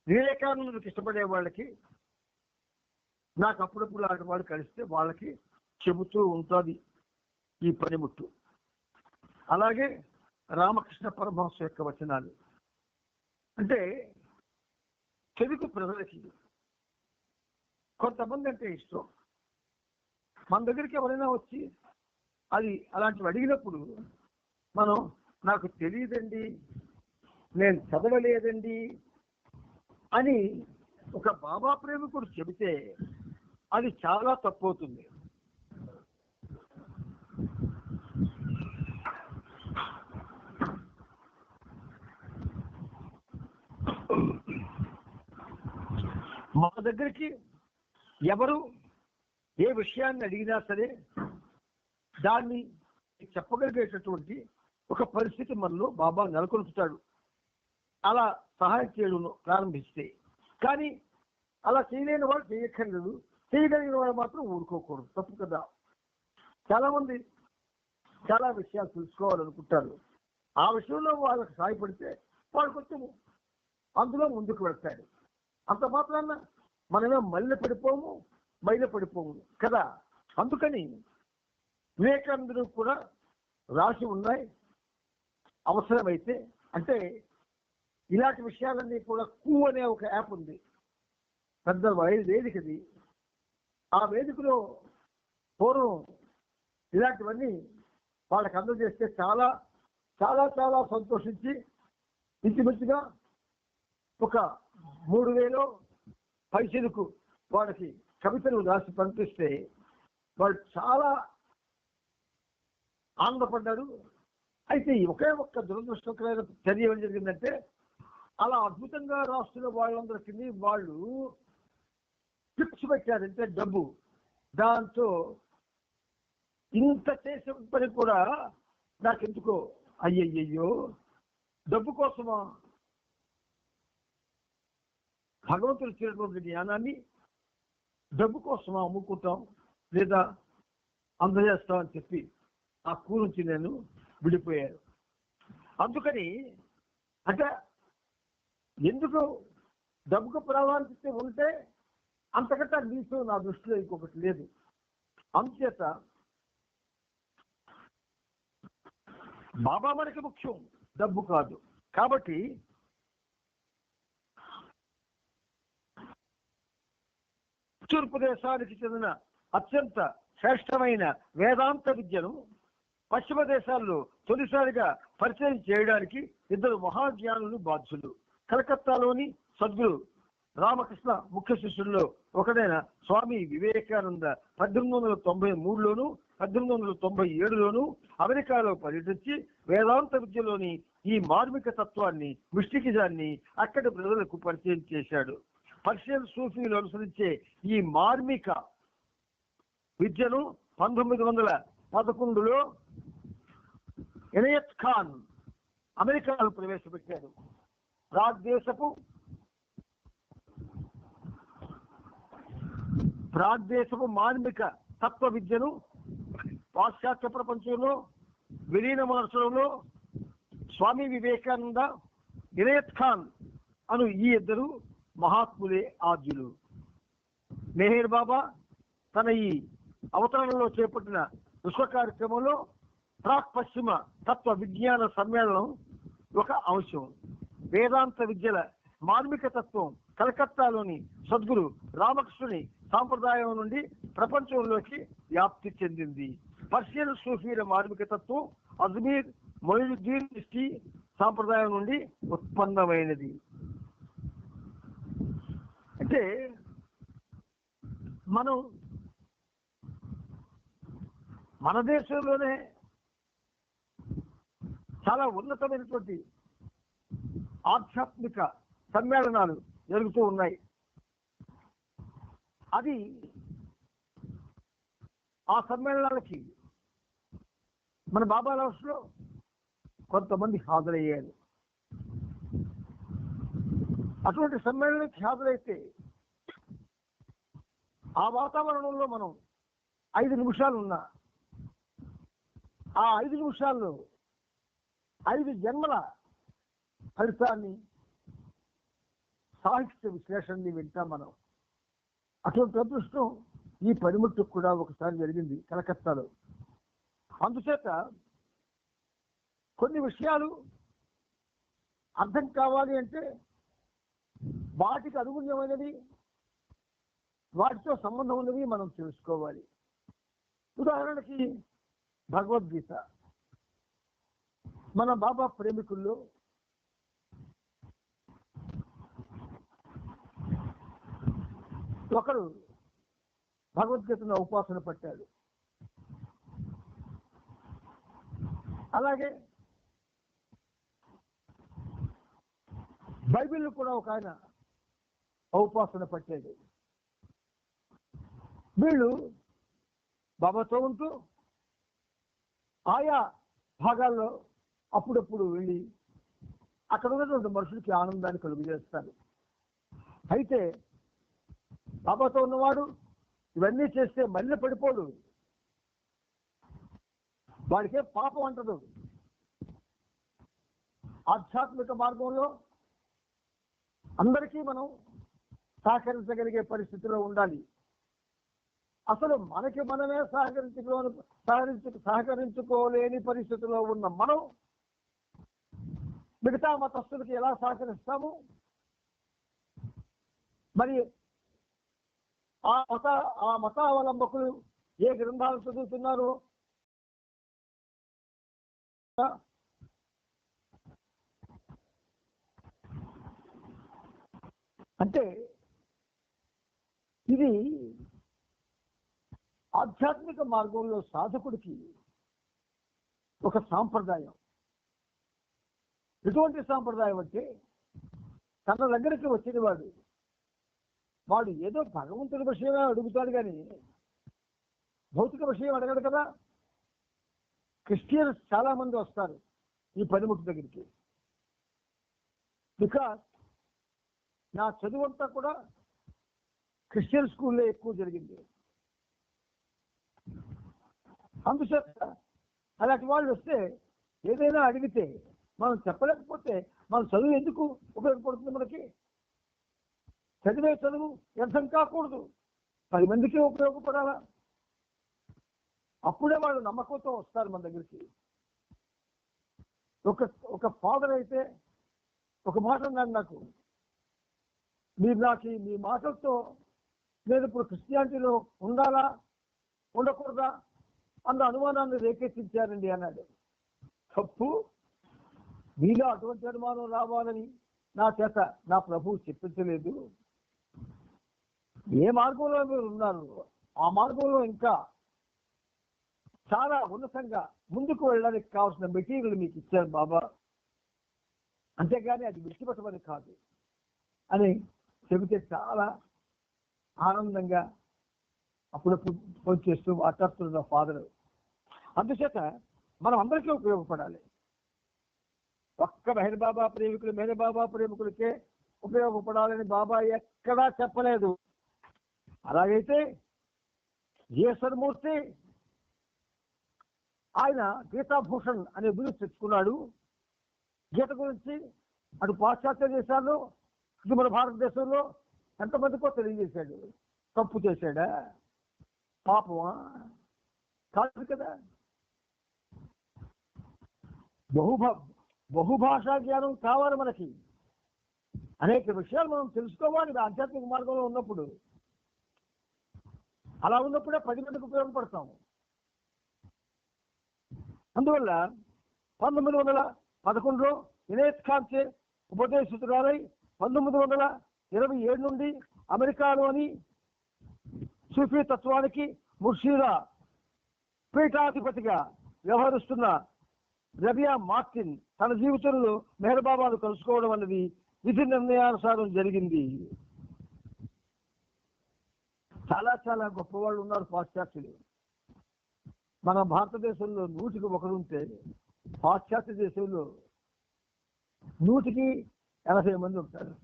వివేకానందకి ఇష్టపడే వాళ్ళకి, నాకు అప్పుడప్పుడు అలాంటి వాళ్ళు కలిస్తే వాళ్ళకి చెబుతూ ఉంటుంది ఈ పనిముట్టు. అలాగే రామకృష్ణ పరమహంస యొక్క వచనాలు అంటే తెలుగు ప్రజలకి కొంతమంది అంటే ఇష్టం. మన దగ్గరికి ఎవరైనా వచ్చి అది అలాంటివి అడిగినప్పుడు మనం నాకు తెలియదండి, నేను చదవలేదండి అని ఒక బాబా ప్రేమికుడు చెబితే అది చాలా తప్పవుతుంది. మా దగ్గరికి ఎవరు ఏ విషయాన్ని అడిగినా సరే దాన్ని చెప్పగలిగేటటువంటి ఒక పరిస్థితి మనలో బాబా నెలకొల్పుతాడు, అలా సహాయం చేయడం ప్రారంభిస్తే. కానీ అలా చేయలేని వాళ్ళు చేయక్కర్లేదు, చేయగలిగిన వాళ్ళు మాత్రం ఊరుకోకూడదు. తప్పు కదా. చాలా మంది చాలా విషయాలు తెలుసుకోవాలనుకుంటారు. ఆ విషయంలో వాళ్ళకి సహాయపడితే వాళ్ళు కొంచెం అందులో ముందుకు వెళ్తారు. అంత మాత్రాన మనమే మైల పడిపోము కదా. అందుకని వివేకానందుడు కూడా రాసి ఉన్నాయి. అవసరమైతే అంటే ఇలాంటి విషయాలన్నీ కూడా అనే ఒక యాప్ ఉంది, పెద్ద వేదికది. ఆ వేదికలో పూర్వం ఇలాంటివన్నీ వాళ్ళకి అందజేస్తే చాలా చాలా చాలా సంతోషించి ఇంచుమించుగా ఒక 3000 పైసలకు వాళ్ళకి కవితలు రాసి పంపిస్తే వాళ్ళు చాలా ఆనందపడ్డారు. అయితే ఒకే ఒక్క దురదృష్టకరమైన చర్య ఏం జరిగిందంటే, అలా అద్భుతంగా రాస్తున్న వాళ్ళందరికీ వాళ్ళు టిప్స్ పెట్టారంటే డబ్బు. దాంతో ఇంత చేసే పని కూడా నాకెందుకో అయ్యయ్యో డబ్బు కోసమా భగవంతుడు ఇచ్చినటువంటి జ్ఞానాన్ని డబ్బు కోసమా అమ్ముకుంటాం లేదా అందజేస్తాం అని చెప్పి ఆ కూర నుంచి నేను విడిపోయాను. అందుకని అంటే ఎందుకు డబ్బుకు ప్రాధాన్యత ఉంటే అంతకంటే నీతో నా దృష్టిలో ఇంకొకటి లేదు. అందుచేత బాబా మనకి ముఖ్యం, డబ్బు కాదు. కాబట్టి తూర్పు దేశానికి చెందిన అత్యంత శ్రేష్టమైన వేదాంత విద్యను పశ్చిమ దేశాల్లో తొలిసారిగా పరిచయం చేయడానికి 2 మహాజ్ఞానులు బాధ్యులు. కలకత్తాలోని సద్గురు రామకృష్ణ ముఖ్య శిష్యుల్లో ఒకడైన స్వామి వివేకానంద 1893లోను 1897లోను అమెరికాలో పర్యటించి వేదాంత విద్యలోని ఈ మార్మిక తత్వాన్ని, మిస్టికిజాన్ని అక్కడి ప్రజలకు పరిచయం చేశాడు. పర్షియన్ సూఫీలు అనుసరించే ఈ మార్మిక విద్యను 1911లో ఇనయత్ ఖాన్ అమెరికాలో ప్రవేశపెట్టాడు. ప్రాగ్దేశపు మార్మిక తత్వ విద్యను పాశ్చాత్య ప్రపంచంలో విలీనమర్చడంలో స్వామి వివేకానంద, ఇనయత్ ఖాన్ అను ఈ 2 మహాత్ములే ఆద్యులు. మెహర్ బాబా తన ఈ అవతరణలో చేపట్టిన విశ్వ కార్యక్రమంలో ప్రాక్ పశ్చిమ తత్వ విజ్ఞాన సమ్మేళనం ఒక అంశం. వేదాంత విద్యల మార్మిక తత్వం కలకత్తాలోని సద్గురు రామకృష్ణుని సాంప్రదాయం నుండి ప్రపంచంలోకి వ్యాప్తి చెందింది. పర్షియన్ సూఫీల మార్మిక తత్వం అజ్మీర్ మొయినుద్దీన్ చిష్తి సాంప్రదాయం నుండి ఉత్పన్నమైనది. అంటే మనం మన దేశంలోనే చాలా ఉన్నతమైనటువంటి ఆధ్యాత్మిక సమ్మేళనాలు జరుగుతూ ఉన్నాయి. అది ఆ సమ్మేళనాలకి మన బాబా హౌస్లో కొంతమంది హాజరయ్యారు. అటువంటి సమ్మేళనానికి హాజరైతే ఆ వాతావరణంలో మనం 5 నిమిషాలు ఉన్నా ఆ 5 నిమిషాల్లో 5 జన్మల ఫలితాన్ని సాహిత్య విశ్లేషణని వింటాం మనం. అటువంటి అదృష్టం ఈ పనిముట్టుకు కూడా ఒకసారి జరిగింది కలకత్తాలో. అందుచేత కొన్ని విషయాలు అర్థం కావాలి అంటే వాటికి అనుగుణ్యమైనవి, వాటితో సంబంధం ఉన్నవి మనం తెలుసుకోవాలి. ఉదాహరణకి భగవద్గీత. మన బాబా ప్రేమికుల్లో ఒకరు భగవద్గీతను ఉపాసన పట్టాడు. అలాగే బైబిల్ కూడా ఒక ఆయన ఉపాసన పట్టాడు. వీళ్ళు బాబాతో ఉంటూ ఆయా భాగాల్లో అప్పుడప్పుడు వెళ్ళి అక్కడ ఉన్నటువంటి మనుషులకి ఆనందాన్ని కలుగు చేస్తారు. అయితే బాబాతో ఉన్నవాడు ఇవన్నీ చేస్తే మళ్ళీ పడిపోడు, వాడికే పాపం అంటదు. ఆధ్యాత్మిక మార్గంలో అందరికీ మనం సహకరించగలిగే పరిస్థితిలో ఉండాలి. అసలు మనకి మనమే సహకరించుకోలేని పరిస్థితిలో ఉన్న మనం మిగతా మతస్థులకి ఎలా సహకరిస్తాము? మరి ఆ మతావలంబకులు ఏ గ్రంథాలు చదువుతున్నారు? అంటే ఇది ఆధ్యాత్మిక మార్గంలో సాధకుడికి ఒక సాంప్రదాయం. ఎటువంటి సాంప్రదాయం అంటే తన దగ్గరికి వచ్చిన వాడు ఏదో భగవంతుడి విషయమే అడుగుతాడు కానీ భౌతిక విషయం అడగడు కదా. క్రిస్టియన్స్ చాలా మంది వస్తారు ఈ పనిముట్టు దగ్గరికి. బికాస్ నా చదువంతా కూడా క్రిస్టియన్ స్కూల్లో ఎక్కువ జరిగింది. అందుచేత అలాంటి వాళ్ళు వస్తే ఏదైనా అడిగితే మనం చెప్పలేకపోతే మన చదువు ఎందుకు ఉపయోగపడుతుంది? మనకి చదివే చదువు వ్యర్థం కాకూడదు, 10 మందికి ఉపయోగపడాలా. అప్పుడే వాళ్ళు నమ్మకంతో వస్తారు మన దగ్గరికి. ఒక ఫాదర్ అయితే ఒక మాట అన్నాడు నాకు, మీరు నాకు మీ మాటలతో నేను ఇప్పుడు క్రిస్టియానిటీలో ఉండాలా ఉండకూడదా అన్న అనుమానాన్ని రేకెత్తించారండి అన్నాడు. తప్పు, మీలో అటువంటి అనుమానం రావాలని నా చేత నా ప్రభువు చెప్పించలేదు. ఏ మార్గంలో మీరు ఉన్నారు ఆ మార్గంలో ఇంకా చాలా ఉన్నతంగా ముందుకు వెళ్ళడానికి కావాల్సిన మెటీరియల్ మీకు ఇచ్చారు బాబా, అంతేగాని అది విడిచిపెట్టమని కాదు అని చెబితే చాలా ఆనందంగా అప్పుడప్పుడు ఫోన్ చేస్తూ మాట్లాడుతున్న ఫాదర్. అందుచేత మనం అందరికీ ఉపయోగపడాలి. ఒక్క మెహర్ బాబా ప్రేమికులకే ఉపయోగపడాలని బాబా ఎక్కడా చెప్పలేదు. అలాగైతే ఈశ్వరమూర్తి ఆయన గీతాభూషణ్ అనే బిరుదు తెచ్చుకున్నాడు. గీత గురించి అటు పాశ్చాత్య దేశాల్లో ఇటు మన భారతదేశంలో ఎంతమందికో తెలియజేశాడు. తప్పు చేశాడా? పాపమా? కాదు కదా. బహుభాషా జ్ఞానం కావాలి మనకి. అనేక విషయాలు మనం తెలుసుకోవాలి ఆధ్యాత్మిక మార్గంలో ఉన్నప్పుడు. అలా ఉన్నప్పుడే 10 మందికి ఉపయోగపడతాము. అందువల్ల 1911లో ఇనేత్ ఖాన్చే ఉపదేశితురాలై 1927 నుండి అమెరికాలోని సూఫీ తత్వానికి ముర్షిదా పీఠాధిపతిగా వ్యవహరిస్తున్న రబియా మార్టిన్ తన జీవితంలో మెహర్ బాబాను కలుసుకోవడం అనేది విధి నిర్ణయానుసారం జరిగింది. చాలా చాలా గొప్పవాళ్ళు ఉన్నారు పాశ్చాత్యులు. మన భారతదేశంలో 100కి 1 ఉంటే పాశ్చాత్య దేశంలో 100కి 80 మంది ఉంటారు.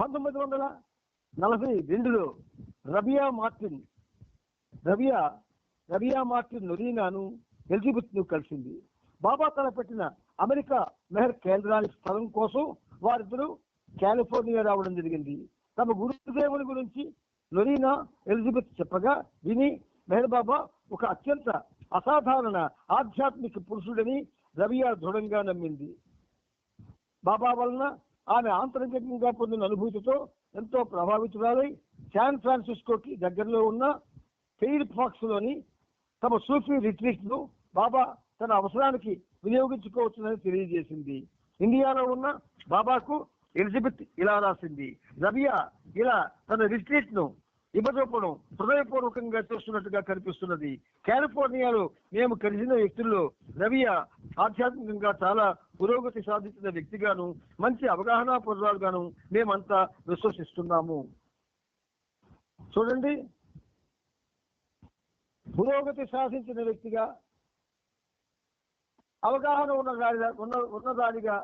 1942లో రబియా మార్టిన్ నొరీనాను ఎలిజబెత్ ను కలిసింది. బాబా తలపెట్టిన అమెరికా మెహర్ కేంద్రానికి స్థలం కోసం వారిద్దరూ కాలిఫోర్నియా రావడం జరిగింది. తమ గురుదేవుని గురించి నొరీనా ఎలిజబెత్ చెప్పగా విని మెహర్ బాబా ఒక అత్యంత అసాధారణ ఆధ్యాత్మిక పురుషుడని రబియా దృఢంగా నమ్మింది. బాబా వలన ఆమె ఆంతరంగికంగా పొందిన అనుభూతితో ఎంతో ప్రభావితురాలై శాన్ ఫ్రాన్సిస్కోకి దగ్గరలో ఉన్న ఫెయిర్ ఫాక్స్ లోని తమ సూఫీ రిట్రీట్ ను బాబా తన అవసరానికి వినియోగించుకోవచ్చునని తెలియజేసింది. ఇండియాలో ఉన్న బాబాకు ఎలిజబెత్ ఇలా రాసింది: రబియా ఇలా తన రిట్రీట్ ను ఇవ్వజూపడం హృదయపూర్వకంగా చేస్తున్నట్టుగా కనిపిస్తున్నది. కాలిఫోర్నియాలో మేము కలిసిన వ్యక్తుల్లో రబియా ఆధ్యాత్మికంగా చాలా పురోగతి సాధించిన వ్యక్తిగాను మంచి అవగాహన పొందాలుగాను మేమంతా విశ్వసిస్తున్నాము. చూడండి, పురోగతి సాధించిన వ్యక్తిగా, అవగాహన ఉన్నదానిగా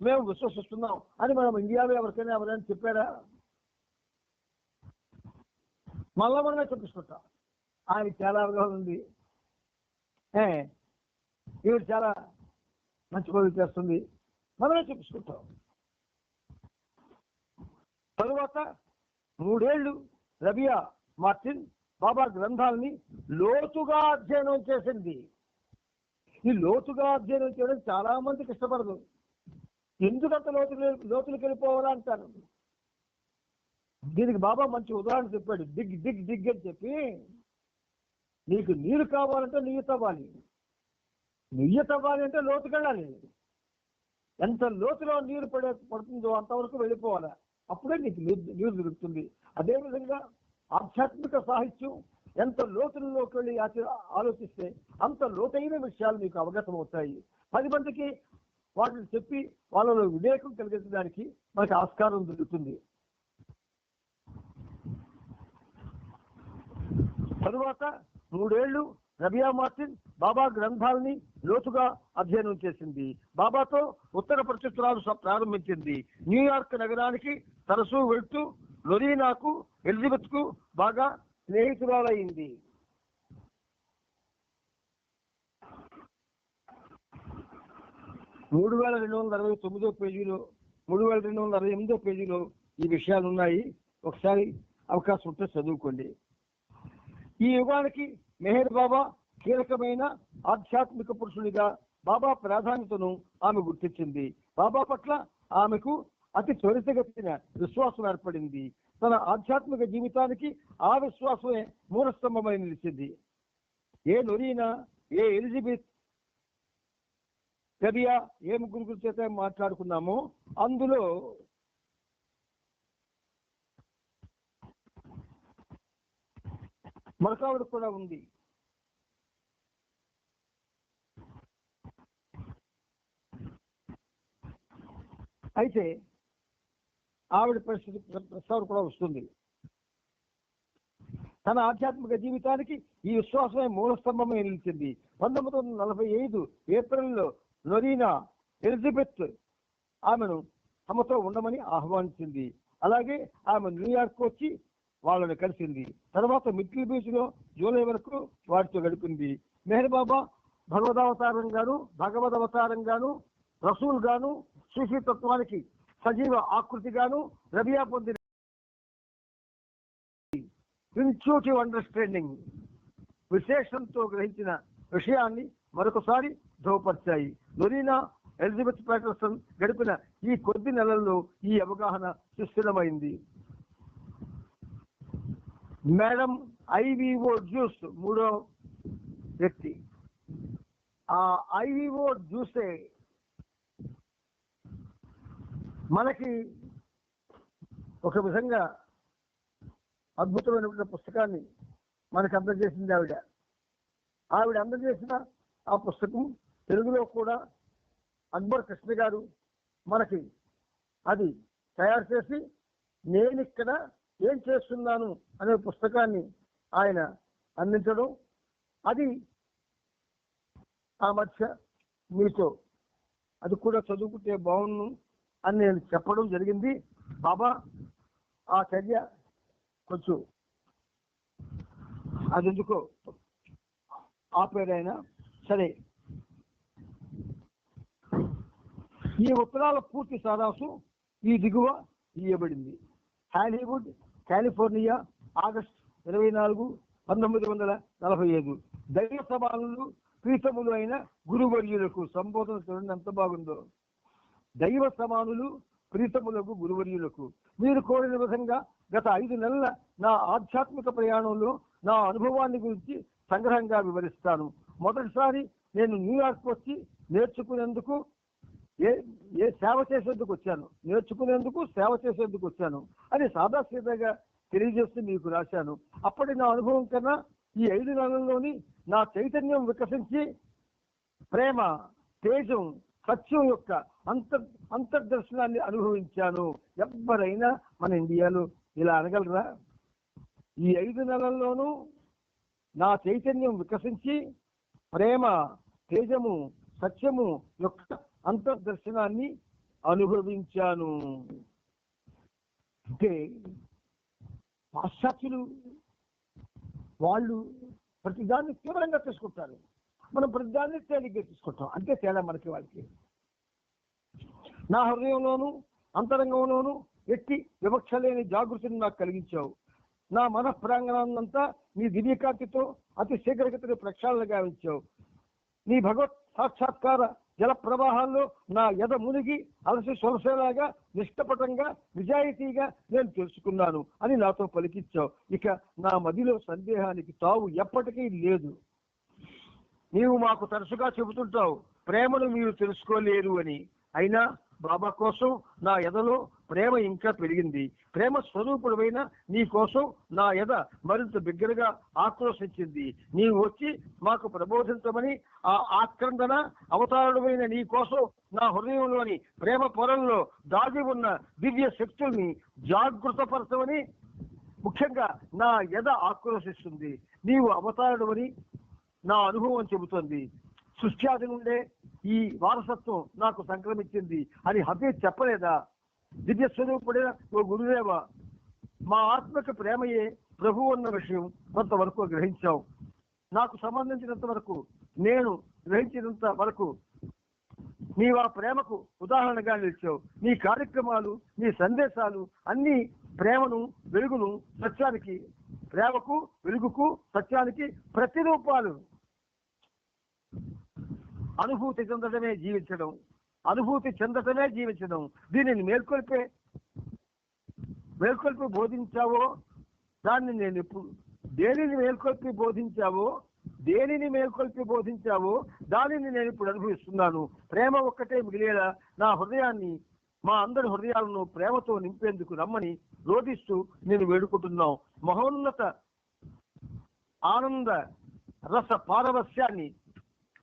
మేము విశ్వసిస్తున్నాం అని మనం ఇండియాలో ఎవరైనా చెప్పారా? మళ్ళా మనమే చెప్పిస్తుంటాం. ఆయనకి చాలా అవగాహన ఉంది, ఈవిడ చాలా మంచి పనులు చేస్తుంది, మనమే చూపించుకుంటాం. తరువాత 3 ఏళ్లు రబియా మార్టిన్ బాబా గ్రంథాలని లోతుగా అధ్యయనం చేసింది. ఈ లోతుగా అధ్యయనం చేయడం చాలా మందికి ఇష్టపడదు. ఎందుకంత లోతులకు వెళ్ళిపోవాలా అంటారు. దీనికి బాబా మంచి ఉదాహరణ చెప్పాడు. దిగ్ దిగ్ దిగ్ అని చెప్పి, నీకు నీరు కావాలంటే నెయ్యి తవ్వాలి, నెయ్యి తవ్వాలి అంటే లోతుకెళ్ళాలి. ఎంత లోతులో నీరు పడుతుందో అంతవరకు వెళ్ళిపోవాలి, అప్పుడే నీకు నీరు దొరుకుతుంది. అదేవిధంగా ఆధ్యాత్మిక సాహిత్యం ఎంత లోతుల్లోకి వెళ్ళి ఆలోచిస్తే అంత లోతైన విషయాలు మీకు అవగతం అవుతాయి. 10 మందికి వాటిని చెప్పి వాళ్ళలో వివేకం కలిగించడానికి మనకి ఆస్కారం దొరుకుతుంది. తరువాత 3 ఏళ్లు రబియా మార్టిన్ బాబా గ్రంథాలని లోతుగా అధ్యయనం చేసింది. బాబాతో ఉత్తర ప్రత్యుత్తరాలు ప్రారంభించింది. న్యూయార్క్ నగరానికి తరచూ వెళ్తూ లొరీనాకు ఎలిజబెత్ కు బాగా స్నేహితురాలయ్యింది. మూడు 3268 పేజీలో ఈ విషయాలు ఉన్నాయి. ఒకసారి అవకాశం ఉంటే చదువుకోండి. ఈ యుగానికి మెహర్ బాబా కీలకమైన ఆధ్యాత్మిక పురుషునిగా బాబా ప్రాధాన్యతను ఆమె గుర్తించింది. బాబా పట్ల ఆమెకు అతి త్వరితగతిన విశ్వాసం ఏర్పడింది. తన ఆధ్యాత్మిక జీవితానికి ఆ విశ్వాసమే మూలస్తంభమై నిలిచింది. ఏ నొరీనా, ఏ ఎలిజబెత్, రబియా ఏ ముగ్గురు చేత మాట్లాడుకున్నామో అందులో మరొకావిడ కూడా ఉంది. అయితే ఆవిడ పరిస్థితి ప్రస్తావన కూడా వస్తుంది. తన ఆధ్యాత్మిక జీవితానికి ఈ విశ్వాసమే మూలస్తంభమై నిలిచింది. 1945 ఏప్రిల్లో నొరీనా ఎలిజబెత్ ఆమెను తమతో ఉండమని ఆహ్వానించింది. అలాగే ఆమె న్యూయార్క్ వచ్చి వాళ్ళని కలిసింది. తర్వాత మిడ్కిల్ బీచ్ లో జూలై వరకు వారితో గడిపింది. మెహర్ బాబా భగవదవతారం గాను, రసూల్ గాను, సూఫీ తత్వానికి సజీవ ఆకృతి గాను రబియా పొందిన ఇన్ట్యూటివ్ అండర్స్టాండింగ్ విశేషంతో గ్రహించిన విషయాన్ని మరొకసారి ధృవపరిచాయి. నొరీనా ఎలిజబెత్ ప్యాటర్సన్ గడిపిన ఈ కొద్ది నెలల్లో ఈ అవగాహన సుస్థిరమైంది. మేడం ఐవిఓ జ్యూస్ 3వ వ్యక్తి. ఆ ఐవిఓ జ్యూసే మనకి ఒక విధంగా అద్భుతమైనటువంటి పుస్తకాన్ని మనకు అందజేసింది. ఆవిడ అందజేసిన ఆ పుస్తకం తెలుగులో కూడా అక్బర్ కృష్ణ గారు మనకి అది తయారు చేసి నేను ఇక్కడ ఏం చేస్తున్నాను అనే పుస్తకాన్ని ఆయన అందించడం, అది ఆ మధ్య మీతో అది కూడా చదువుకుంటే బాగుండు అని నేను చెప్పడం జరిగింది. బాబా ఆ చర్య కొంచెం అది ఎందుకో ఆపేదైనా సరే. ఈ ఉత్తరాల పూర్తి సారాంశం ఈ దిగువ ఇయ్యబడింది. Hollywood, California, August 24, 1945. దైవ సమానులు ప్రీతములు అయిన గురువర్యులకు సంబోధన చూడండి ఎంత బాగుందో. దైవ సమానులు ప్రీతములకు గురువర్యులకు మీరు కోరిన విధంగా గత 5 నెలల నా ఆధ్యాత్మిక ప్రయాణంలో నా అనుభవాన్ని గురించి సంగ్రహంగా వివరిస్తాను. మొదటిసారి నేను న్యూయార్క్ వచ్చి నేర్చుకునేందుకు సేవ చేసేందుకు వచ్చాను అని సాదాసీదాగా తెలియజేస్తూ మీకు రాశాను. అప్పటి నా అనుభవం కన్నా ఈ 5 నెలల్లోని నా చైతన్యం వికసించి ప్రేమ, తేజం, సత్యం యొక్క అంతర్దర్శనాన్ని అనుభవించాను. ఎవరైనా మన ఇండియాలో ఇలా అనగలరా? ఈ 5 నెలల్లోనూ నా చైతన్యం వికసించి ప్రేమ, తేజము, సత్యము యొక్క అంతర్దర్శనాన్ని అనుభవించాను. అంటే పాశ్చాత్యులు వాళ్ళు ప్రతిదాన్ని తీవ్రంగా తీసుకుంటారు, మనం ప్రతిదాన్ని తేలిగ్గా తీసుకుంటాం. అంటే తేడా మనకి వాళ్ళకి. నా హృదయంలోనూ అంతరంగంలోనూ ఎట్టి వివక్ష లేని జాగృతిని నాకు కలిగించావు. నా మన ప్రాంగణాన్నంతా నీ దివ్యకాంతితో అతి శీఘ్రగతిని ప్రక్షాళన గావించావు. నీ భగవత్ సాక్షాత్కార జల ప్రవాహాల్లో నా ఎద మునిగి అలసి సొలసేలాగా నిష్కపటంగా నిజాయితీగా నేను తెలుసుకున్నాను అని నాతో పలికించావు. ఇక నా మదిలో సందేహానికి తావు ఎప్పటికీ లేదు. నీవు మాకు తరచుగా చెబుతుంటావు ప్రేమను మీరు తెలుసుకోలేరు అని. అయినా బాబా కోసం నా ఎదలో ప్రేమ ఇంకా పెరిగింది. ప్రేమ స్వరూపుడమైన నీ కోసం నా ఎద మరింత బిగ్గరగా ఆక్రోశించింది. నీవు వచ్చి మాకు ప్రబోధించమని ఆ ఆక్రందన అవతారుడమైన నీ కోసం నా హృదయంలోని ప్రేమ పొరల్లో దాగి ఉన్న దివ్య శక్తుల్ని జాగృతపరచమని ముఖ్యంగా నా ఎద ఆక్రోశిస్తుంది. నీవు అవతారుడమని నా అనుభవం చెబుతుంది. సృష్ట్యాది నుండే ఈ వారసత్వం నాకు సంక్రమించింది అని హఫీజ్ చెప్పలేదా? దివ్య స్వరూపుడైన ఓ గురుదేవ, మా ఆత్మక ప్రేమయే ప్రభు అన్న విషయం కొంతవరకు గ్రహించావు. నాకు సంబంధించినంత వరకు, నేను గ్రహించినంత వరకు నీవు ఆ ప్రేమకు ఉదాహరణగా నిలిచావు. నీ కార్యక్రమాలు, నీ సందేశాలు అన్ని ప్రేమను, వెలుగును, సత్యానికి, ప్రేమకు, వెలుగుకు, సత్యానికి ప్రతిరూపాలు. అనుభూతి చెందటమే జీవించడం. దీనిని మేల్కొల్పి బోధించావో దాన్ని నేను ఎప్పుడు దేనిని మేల్కొల్పి బోధించావో దానిని నేను ఇప్పుడు అనుభవిస్తున్నాను. ప్రేమ ఒక్కటే మిగిలేలా నా హృదయాన్ని, మా అందరి హృదయాలను ప్రేమతో నింపేందుకు రమ్మని రోధిస్తూ నేను వేడుకుంటున్నాం. మహోన్నత ఆనంద రస పారవస్యాన్ని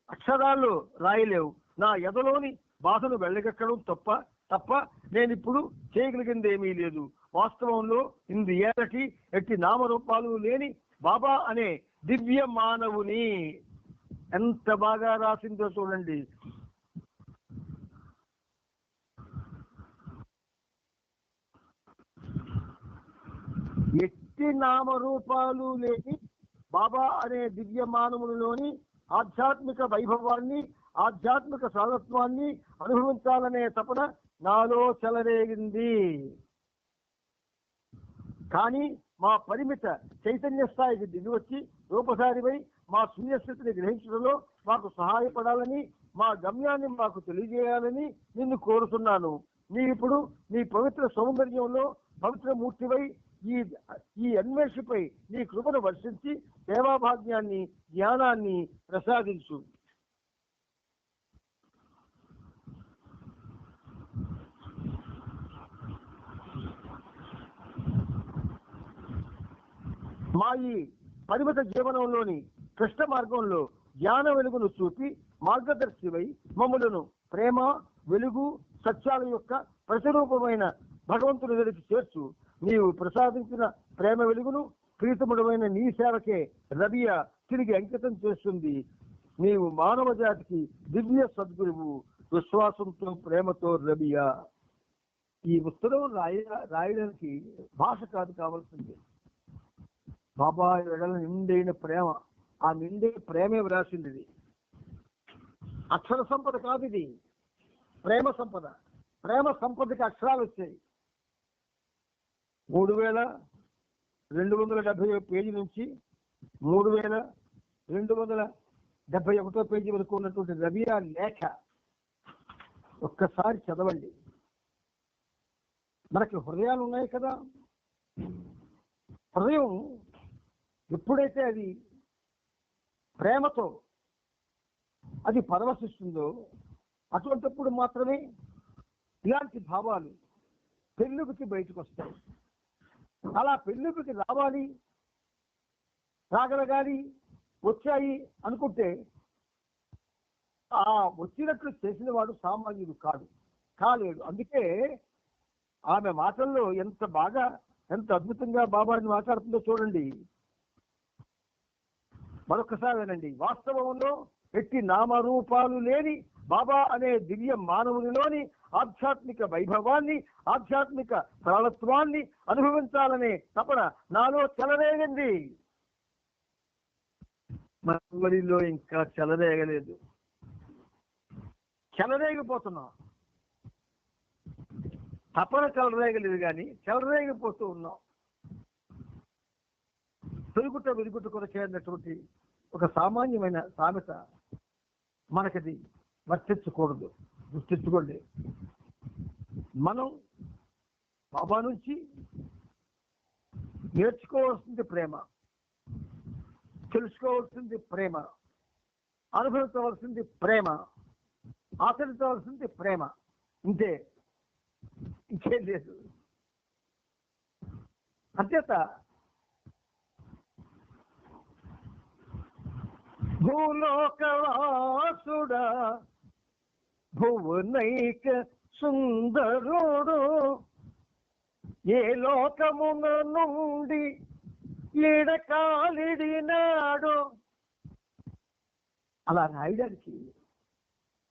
అక్షరాల్లో రాయలేవు. నా ఎదలోని బాధను వెళ్ళగక్కడం తప్ప నేనిప్పుడు చేయగలిగింది ఏమీ లేదు. వాస్తవంలో ఇందు ఏళ్ళకి ఎట్టి నామరూపాలు లేని బాబా అనే దివ్య మానవుని. ఎంత బాగా రాసిందో చూడండి. ఎట్టి నామరూపాలు లేని బాబా అనే దివ్య మానవునిలోని ఆధ్యాత్మిక వైభవాన్ని, ఆధ్యాత్మిక సారత్వాన్ని అనుభవించాలనే తపన నాలో చెలరేగింది. కానీ మా పరిమిత చైతన్య స్థాయికి దిగివచ్చి రూపధారిపై మా శూన్యస్థితిని గ్రహించడంలో మాకు సహాయపడాలని, మా గమ్యాన్ని మాకు తెలియజేయాలని నిన్ను కోరుతున్నాను. నీవిప్పుడు నీ పవిత్ర సౌందర్యంలో పవిత్ర మూర్తిపై ఈ అన్వేషిపై నీ కృపను వర్షించి సేవాభాగ్యాన్ని, జ్ఞానాన్ని ప్రసాదించు. మా ఈ పరిమిత జీవనంలోని కృష్ణ మార్గంలో జ్ఞాన వెలుగును చూపి మార్గదర్శివై మమ్ములను ప్రేమ, వెలుగు, సత్యాల యొక్క ప్రతిరూపమైన భగవంతుని దగ్గరికి చేర్చు. నీవు ప్రసాదించిన ప్రేమ వెలుగును ప్రీతముడమైన నీ సేవకే రబియా తిరిగి అంకితం చేస్తుంది. నీవు మానవ జాతికి దివ్య సద్గురువు. విశ్వాసంతో, ప్రేమతో రబియా. ఈ ఉత్తరం రాయడానికి భాష కాదు కావాల్సింది, బాబా ఎడల నిండైన ప్రేమ. ఆ నిండైన ప్రేమే వ్రాసింది ఇది. అక్షర సంపద కాదు ఇది, ప్రేమ సంపద. ప్రేమ సంపదకి అక్షరాలు వచ్చాయి. 3270 పేజీ నుంచి 3271 పేజీ వరకు ఉన్నటువంటి రబియా లేఖ ఒక్కసారి చదవండి. మనకి హృదయాలు ఉన్నాయి కదా, హృదయం ఎప్పుడైతే అది ప్రేమతో అది పరవశిస్తుందో అటువంటిప్పుడు మాత్రమే ఇలాంటి భావాలు పెళ్ళుకి బయటకు వస్తాయి. అలా పెళ్ళుకి రాగలగాలి వచ్చాయి అనుకుంటే ఆ వచ్చినట్లు చేసిన వాడు సామాన్యుడు కాలేడు. అందుకే ఆమె మాటల్లో ఎంత అద్భుతంగా బాబాని మాట్లాడుతుందో చూడండి. మరొకసారి వినండి. వాస్తవంలో ఎట్టి నామరూపాలు లేని బాబా అనే దివ్య మానవునిలోని ఆధ్యాత్మిక వైభవాన్ని, ఆధ్యాత్మిక సరళత్వాన్ని అనుభవించాలనే తపన నాలో చెలరేగింది. మనలో ఇంకా చెలరేగలేదు, చెలరేగిపోతున్నాం. తపన చెలరేగలేదు కానీ చెలరేగిపోతూ ఉన్నాం. విరుగుట కొరకే అన్నటువంటి ఒక సామాన్యమైన సామెత మనకది వర్తించకూడదు. గుర్తించుకోండి, మనం బాబా నుంచి నేర్చుకోవాల్సింది ప్రేమ, తెలుసుకోవాల్సింది ప్రేమ, అనుభవించవలసింది ప్రేమ, ఆచరించవలసింది ప్రేమ. ఇంకేం లేదు. అంచేత భూలోకవాసుడా భువనైక సుందరుడు ఏ లోకమున నుండి ఈడకాలిడినాడు. అలా రాయడానికి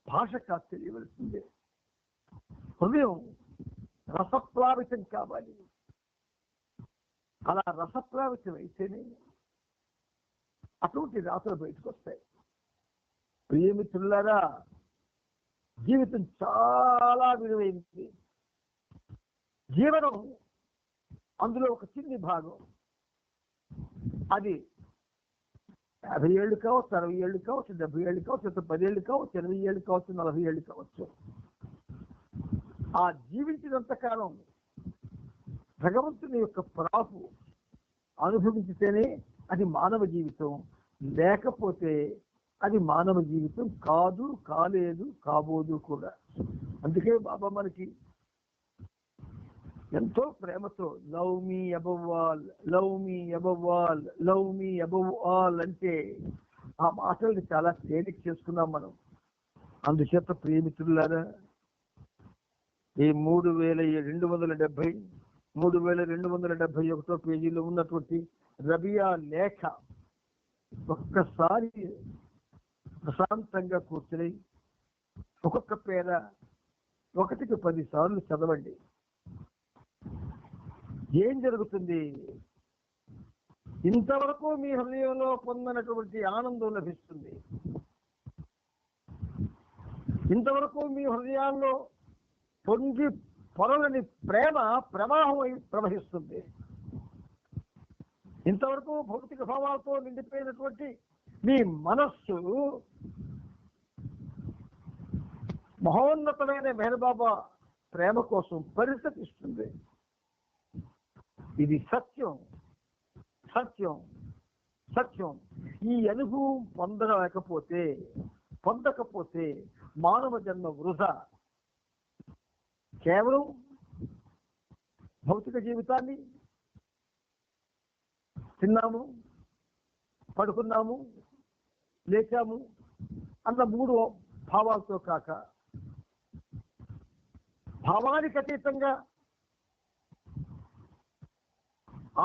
భాష కాదు తెలియవలసిందే. హృదయం రసప్లావితం కావాలి. అలా రసప్లావితం అయితేనే అటువంటి రాతలు బయటకు వస్తాయి. ప్రియమిత్రులారా, జీవితం చాలా విలువైంది. జీవనం అందులో ఒక చిన్ని భాగం. అది 50 ఏళ్ళు కావచ్చు, 60 ఏళ్ళు కావచ్చు, 70 ఏళ్ళు కావచ్చు, 10 ఏళ్ళు కావచ్చు, 20 ఏళ్ళు కావచ్చు, 40 ఏళ్ళు కావచ్చు. ఆ జీవించినంత కాలం భగవంతుని యొక్క ప్రాపు అనుభవించితేనే అది మానవ జీవితం. లేకపోతే అది మానవ జీవితం కాదు, కాలేదు, కాబోదు కూడా. అందుకే బాబా మనకి ఎంతో ప్రేమతో లవ్ మీ అబవ్ ఆల్, లవ్ మీ అబవ్ ఆల్, లవ్ మీ అబవ్ ఆల్ అంటే ఆ మాటల్ని చాలా తేలిక చేసుకున్నాం మనం. అందుచేత ప్రియమిత్రులారా, ఈ 3271 పేజీలో ఉన్నటువంటి రబియా లేఖ ఒక్కసారి ప్రశాంతంగా కూర్చుని ఒక్కొక్క పేర 1కి 10 సార్లు చదవండి. ఏం జరుగుతుంది? ఇంతవరకు మీ హృదయంలో పొందినటువంటి ఆనందం లభిస్తుంది. ఇంతవరకు మీ హృదయాల్లో పొంగి పొరలని ప్రేమ ప్రవాహం ప్రవహిస్తుంది. ఇంతవరకు భౌతిక భావాలతో నిండిపోయినటువంటి మీ మనస్సు మహోన్నతమైన మెహర్బాబా ప్రేమ కోసం పరితపిస్తుంది. ఇది సత్యం, సత్యం, సత్యం. ఈ అనుభవం పొందకపోతే మానవ జన్మ వృధా. కేవలం భౌతిక జీవితాన్ని తిన్నాము, పడుకున్నాము, లేచాము అన్న 3 భావాలతో కాక భావానికి అతీతంగా,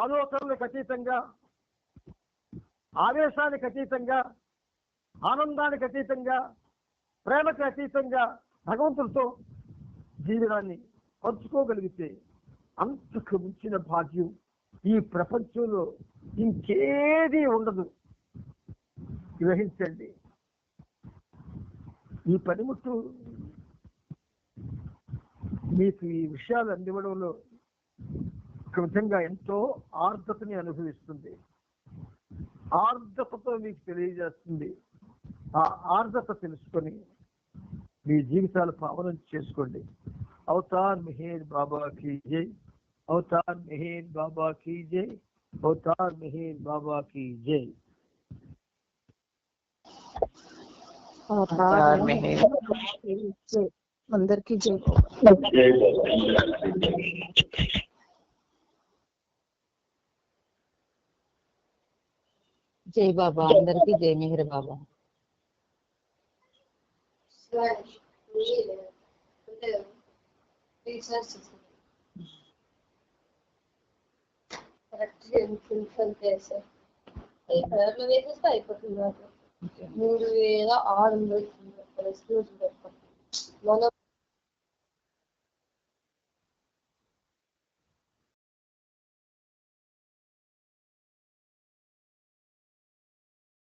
ఆలోచనలకు అతీతంగా, ఆవేశానికి అతీతంగా, ఆనందానికి అతీతంగా, ప్రేమకు అతీతంగా భగవంతుడితో జీవనాన్ని పంచుకోగలిగితే అంతకు మించిన భాగ్యం ఈ ప్రపంచంలో ఇంకేది ఉండదు. గ్రహించండి. ఈ పనిముట్టు మీకు ఈ విషయాలు అందివ్వడంలో ఒక విధంగా ఎంతో ఆర్ద్రతని అనుభవిస్తుంది. ఆర్ద్రతతో మీకు తెలియజేస్తుంది. ఆ ఆర్ద్రత తెలుసుకొని మీ జీవితాలు పావనం చేసుకోండి. అవతార్ మెహర్ బాబా కీ జై, అవతార్ మెహర్ బాబా కీ జై, అవతార్ మెహర్ బాబా కీ జై. అందరికీ జై. జై బాబా, అందరికీ జై మెహర్ బాబా. వేసేస్తే అయిపోతుంది. 3600 మనం